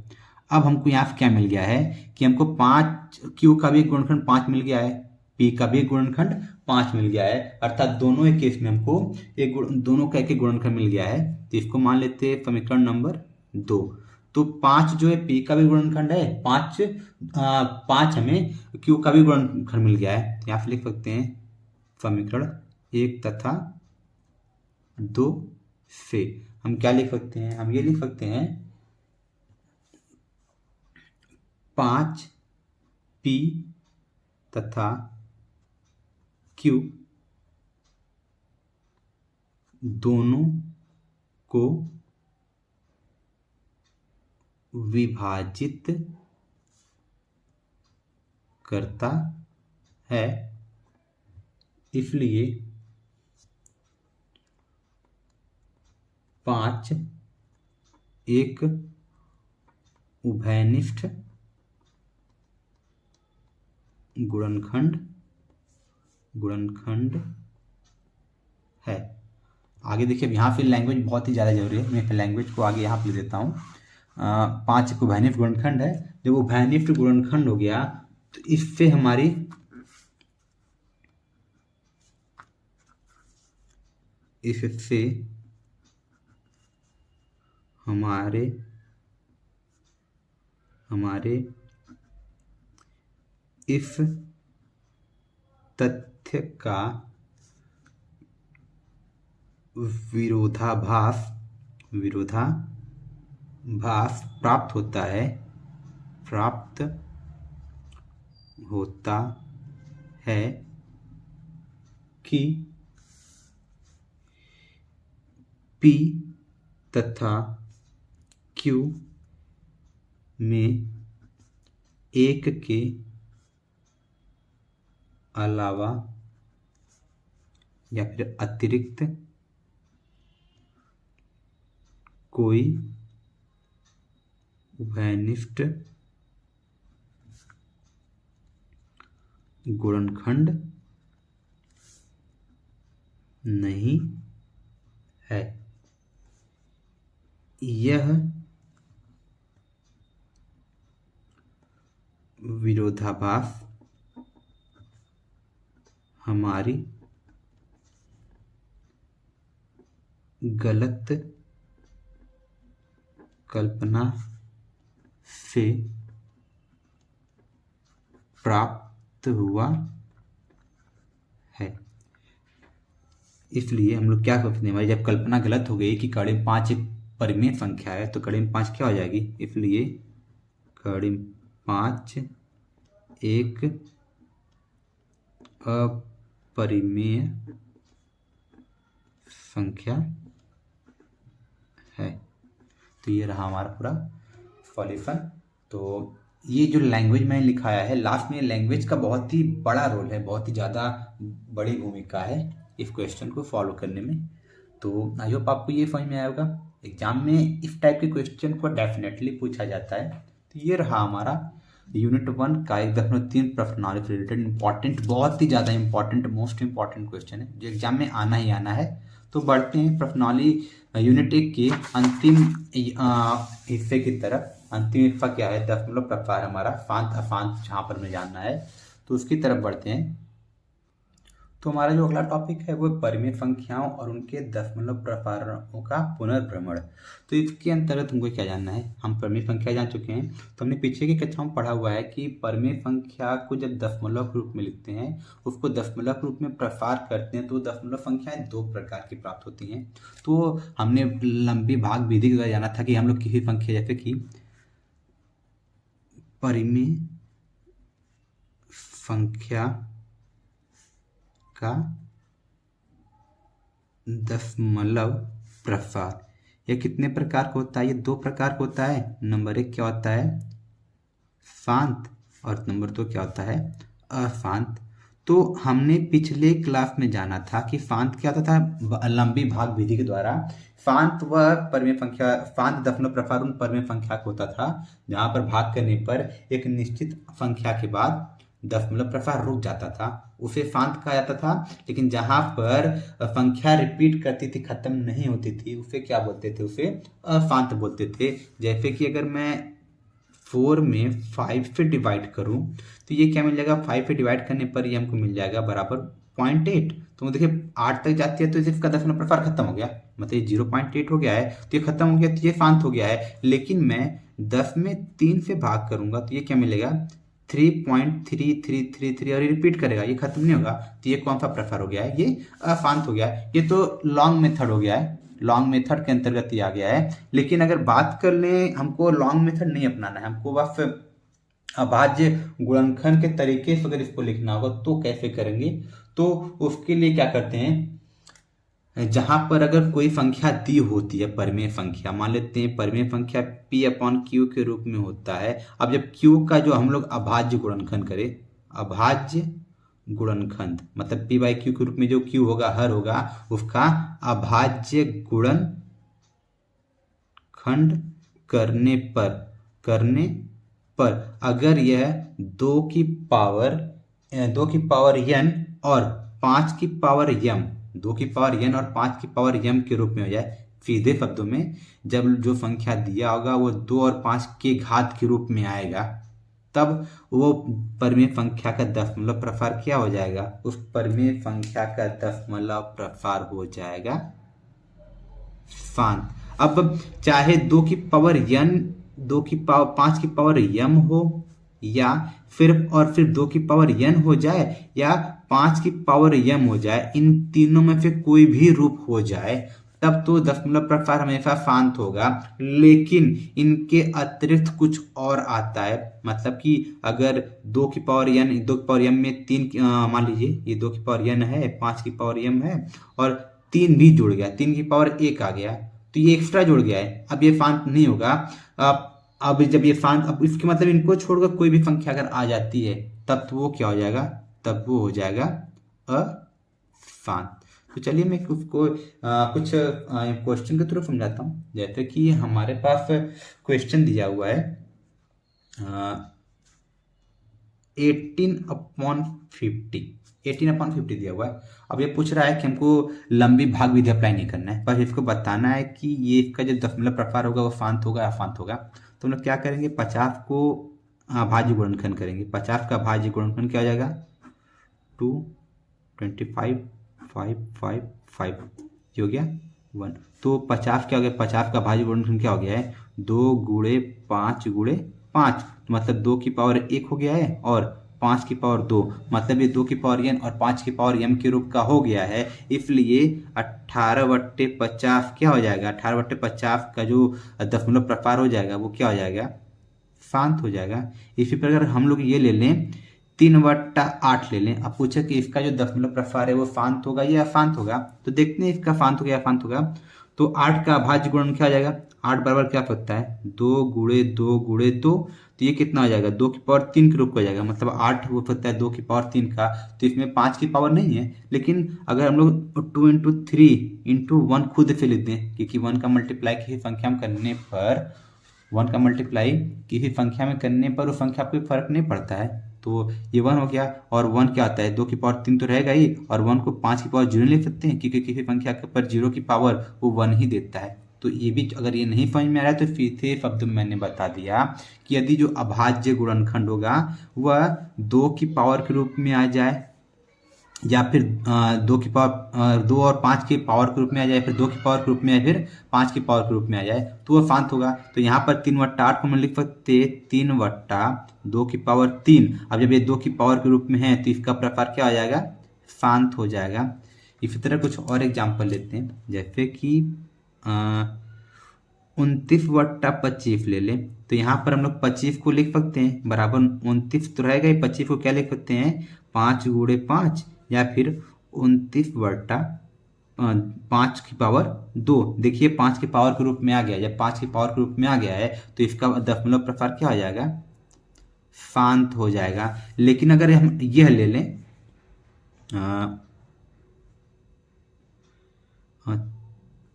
Speaker 1: अब हमको यहाँ से क्या मिल गया है कि हमको 5 क्यू का भी गुणनखंड 5 मिल गया है, पी का भी गुणनखंड 5 मिल गया है, अर्थात दोनों एक केस में हमको दोनों का एक गुणनखंड मिल गया है। तो इसको मान लेते हैं समीकरण नंबर 2। तो 5 जो है पी का भी गुणनखंड है, 5 हमें क्यू का भी गुणनखंड मिल गया है। यहाँ से लिख सकते हैं समीकरण 1 तथा 2 से हम क्या लिख सकते हैं, हम ये लिख सकते हैं 5 पी तथा क्यू दोनों को विभाजित करता है, इसलिए 5 एक उभयनिष्ठ गुणनखंड है। आगे देखिए, अब यहाँ फिर लैंग्वेज बहुत ही ज़्यादा जरूरी है, मैं फिर लैंग्वेज को आगे यहाँ पर लिख देता हूँ। 5 एक उभयनिष्ठ गुणनखंड है। जब उभयनिष्ठ गुणनखंड हो गया तो इससे हमारे इस तथ्य का विरोधाभास प्राप्त होता है कि P तथा Q में एक के अलावा या फिर अतिरिक्त कोई उभयनिष्ठ गुणनखंड नहीं है। यह विरोधाभास हमारी गलत कल्पना से प्राप्त हुआ है। इसलिए हम लोग क्या करते हैं, हमारी जब कल्पना गलत हो गई कि कड़ी में 5 एक परिमेय संख्या है, तो कड़ी में 5 क्या हो जाएगी, इसलिए कड़ी में 5 एक अपरिमेय संख्या है। तो ये रहा हमारा पूरा सॉल्यूशन। तो ये जो लैंग्वेज मैंने लिखाया है, लास्ट में लैंग्वेज का बहुत ही बड़ा रोल है, बहुत ही ज़्यादा बड़ी भूमिका है इस क्वेश्चन को फॉलो करने में। तो आई होप आपको ये समझ में आया होगा। एग्जाम में इस टाइप के क्वेश्चन को डेफिनेटली पूछा जाता है। तो ये रहा हमारा यूनिट 1 का 1.3 प्रश्नावली से रिलेटेड इंपॉर्टेंट, बहुत ही ज़्यादा इंपॉर्टेंट, मोस्ट इंपॉर्टेंट क्वेश्चन है जो एग्जाम में आना ही आना है। तो बढ़ते हैं प्रश्नावली यूनिट 1 के अंतिम हिस्से की तरफ। अंतिम हिस्सा क्या है? दशमलव प्रकार हमारा फांत अफांत जहाँ पर हमें जानना है, तो उसकी तरफ बढ़ते हैं। तो हमारा जो अगला टॉपिक है वो परिमेय संख्याओं और उनके दशमलव प्रकारों का पुनर्भ्रमण। तो इसके अंतर्गत हमको क्या जानना है? हम परिमेय संख्या जान चुके हैं, तो हमने पीछे की कक्षाओं में पढ़ा हुआ है कि परिमेय संख्या को जब दशमलव के रूप में लिखते हैं, उसको दशमलव के रूप में प्रसार करते हैं, तो दशमलव संख्याएं दो प्रकार की प्राप्त होती हैं। तो हमने लंबी भाग विधि के द्वारा जाना था कि हम लोग किसी संख्या जैसे कि परिमेय संख्या का दशमलव प्रसार यह कितने प्रकार का होता है? ये दो प्रकार का होता है। नंबर 1 क्या होता है? शांत, और नंबर 2 क्या होता है? अशांत। तो हमने पिछले क्लास में जाना था कि शांत क्या होता था? लंबी भाग विधि के द्वारा शांत व परिमेय संख्या, शांत दशमलव प्रसार उन परिमेय संख्या का होता था जहां पर भाग करने पर एक निश्चित संख्या के बाद दशमलव प्रसार रुक जाता था, उसे शांत कहा जाता था। लेकिन जहां पर संख्या रिपीट करती थी, खत्म नहीं होती थी, उसे क्या बोलते थे? उसे अशांत बोलते थे। जैसे कि अगर मैं 4 में 5 से डिवाइड करूं तो ये क्या मिल जाएगा? 5 से डिवाइड करने पर ये हमको मिल जाएगा बराबर 0.8। तो देखिए 8 तक जाती है तो इसका दशमलव प्रसार खत्म हो गया, मतलब ये 0.8 हो गया है, तो ये खत्म हो गया, तो ये शांत हो गया है। लेकिन मैं 10 में 3 से भाग करूंगा तो ये क्या मिलेगा? 3.3333 और ये रिपीट करेगा, ये खत्म नहीं होगा, तो ये कौन सा प्रसार हो गया है? ये अशांत हो गया है। ये तो लॉन्ग मेथड हो गया है, लॉन्ग मेथड के अंतर्गत ही आ गया है। लेकिन अगर बात कर लें, हमको लॉन्ग मेथड नहीं अपनाना है, हमको बस अभाज्य गुणनखंड के तरीके से अगर इसको लिखना होगा तो कैसे करेंगे? तो उसके लिए क्या करते हैं, जहां पर अगर कोई संख्या दी होती है, परिमेय संख्या मान लेते हैं, परिमेय संख्या P/Q के रूप में होता है। अब जब Q का जो हम लोग अभाज्य गुणनखंड करें, अभाज्य गुणनखंड मतलब P/Q के रूप में जो Q होगा, हर होगा, उसका अभाज्य गुणनखंड करने पर अगर यह 2 की पावर n और 5 की पावर m, 2 की पावर n और 5 की पावर m के रूप में हो जाए। सीधे शब्दों में जब जो संख्या दिया होगा वो 2 और 5 के घात के रूप में आएगा, तब वो परिमेय संख्या का दशमलव प्रसार क्या हो जाएगा? उस परिमेय संख्या का दशमलव प्रसार हो जाएगा शांत। अब चाहे 2 की पावर n, 5 की पावर m हो, या सिर्फ और सिर्फ 2 की पावर n हो जाए, या 5 की पावर m हो जाए, इन तीनों में से कोई भी रूप हो जाए, तब तो दशमलव प्रसार हमेशा शांत होगा। लेकिन इनके अतिरिक्त कुछ और आता है, मतलब कि अगर 2 की पावर m में 3 मान लीजिए ये 2 की पावर n है, 5 की पावर m है, और 3 भी जुड़ गया, 3 की पावर 1 आ गया, तो ये एक्स्ट्रा जुड़ गया है, अब ये शांत नहीं होगा। अब जब ये शांत, अब इसके मतलब इनको छोड़कर कोई भी संख्या अगर आ जाती है, तब तो वो क्या हो जाएगा? तब वो हो जाएगा अशांत। तो चलिए मैं उसको कुछ क्वेश्चन के थ्रू समझाता हूँ। जैसे कि हमारे पास क्वेश्चन दिया हुआ है 18/50 दिया हुआ है। अब ये पूछ रहा है कि हमको लंबी भाग विधि अप्लाई नहीं करना है, बस इसको बताना है कि ये इसका जो दशमलव प्रसार होगा वो शांत होगा या अशांत होगा। तो हम लोग क्या करेंगे? 50 को अभाज्य गुणनखंड करेंगे। 50 का अभाज्य गुणनखंड क्या हो जाएगा? 2 25 5 5 5, ये हो गया 1। तो 50 क्या हो गया? 50 का अभाज्य गुणनखंड क्या हो गया है? 2 गुणे 5 गुणे 5, मतलब 2 की पावर 1 हो गया है, और 5 की पावर 2, मतलब ये 2 की पावर n और 5 की पावर m के रूप का हो गया है। इसलिए 18/50 क्या हो जाएगा? 18/50 का जो दशमलव प्रसार हो जाएगा वो क्या हो जाएगा? शांत हो जाएगा। इसी प्रकार हम लोग ये ले लें 3/8 ले लें। अब पूछे कि इसका जो दशमलव प्रसार है वो शांत होगा या अशांत होगा, तो देखते हैं इसका शांत होगा या अशांत होगा। तो 8 का अभाज्य गुणन क्या हो जाएगा? 8 बराबर क्या होता है? 2 गुणे 2 गुणे 2, तो ये कितना हो जाएगा? 2 की पावर 3 के रूप हो जाएगा, मतलब 8 वो होता है 2 की पावर 3 का, तो इसमें 5 की पावर नहीं है। लेकिन अगर हम लोग 2 × 3 × 1 खुद से लिख दें, क्योंकि 1 का मल्टीप्लाई किसी संख्या में करने पर 1 का मल्टीप्लाई किसी संख्या में करने पर उस संख्या पे फर्क नहीं पड़ता है। तो ये 1 हो गया, और 1 क्या आता है, 2 की पावर 3 तो रहेगा ही, और 1 को 5 की पावर 0 लिख सकते हैं क्योंकि किसी संख्या के पर 0 की पावर वो 1 ही देता है। तो ये भी अगर ये नहीं समझ में आ रहा है तो फिर से शब्द मैंने बता दिया कि यदि जो अभाज्य गुणनखंड होगा वह 2 की पावर के रूप में आ जाए, या फिर 2 की पावर 2 और 5 की पावर के रूप में आ जाए, फिर 2 की पावर के रूप में, या फिर 5 की पावर के रूप में आ जाए, तो वह शांत होगा। तो यहाँ पर 3/8 को हम लिख सकते 3/2 की पावर 3। अब जब ये 2 की पावर के रूप में है तो इसका प्रकार क्या आ जाएगा, शांत हो जाएगा। इसी तरह कुछ और एग्जाम्पल लेते हैं, जैसे कि 29/25 ले लें। तो यहाँ पर हम लोग 25 को लिख सकते हैं बराबर 29 तो रहेगा ही, 25 को क्या लिख सकते हैं 5 × 5, या फिर 29/5 की पावर 2। देखिए 5 की पावर के रूप में आ गया, जब 5 की पावर के रूप में आ गया है तो इसका दशमलव प्रकार क्या हो जाएगा, शांत हो जाएगा। लेकिन अगर हम यह ले लें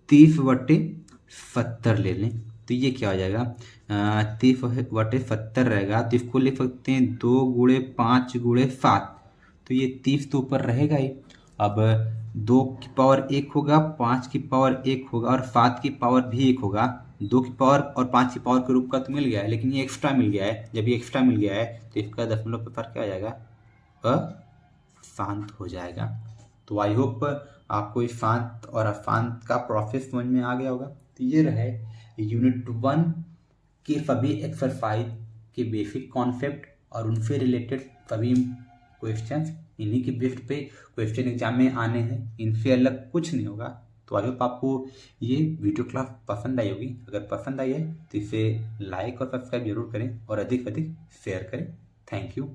Speaker 1: 30/70 ले लें, तो ये क्या हो जाएगा 30/70 रहेगा। तो इसको लिख सकते हैं 2 × 5 × 7। तो ये 30 तो ऊपर रहेगा ही। अब 2 की पावर 1 होगा, 5 की पावर 1 होगा, और 7 की पावर भी 1 होगा। 2 की पावर और 5 की पावर के रूप का तो मिल गया है, लेकिन ये एक्स्ट्रा मिल गया है। जब ये एक्स्ट्रा मिल गया है तो इसका दशमलव प्रकार क्या हो जाएगा, अशांत हो जाएगा। तो आई होप आपको इस शांत और अशांत का प्रोसेस समझ में आ गया होगा। तो ये रहे यूनिट 1 के सभी एक्सरसाइज के बेसिक कॉन्सेप्ट और उनसे रिलेटेड सभी क्वेश्चंस। इन्हीं के बेस पे क्वेश्चन एग्जाम में आने हैं, इनसे अलग कुछ नहीं होगा। तो आई होप आपको ये वीडियो क्लास पसंद आई होगी। अगर पसंद आई है तो इसे लाइक और सब्सक्राइब जरूर करें और अधिक से अधिक शेयर करें। Thank you.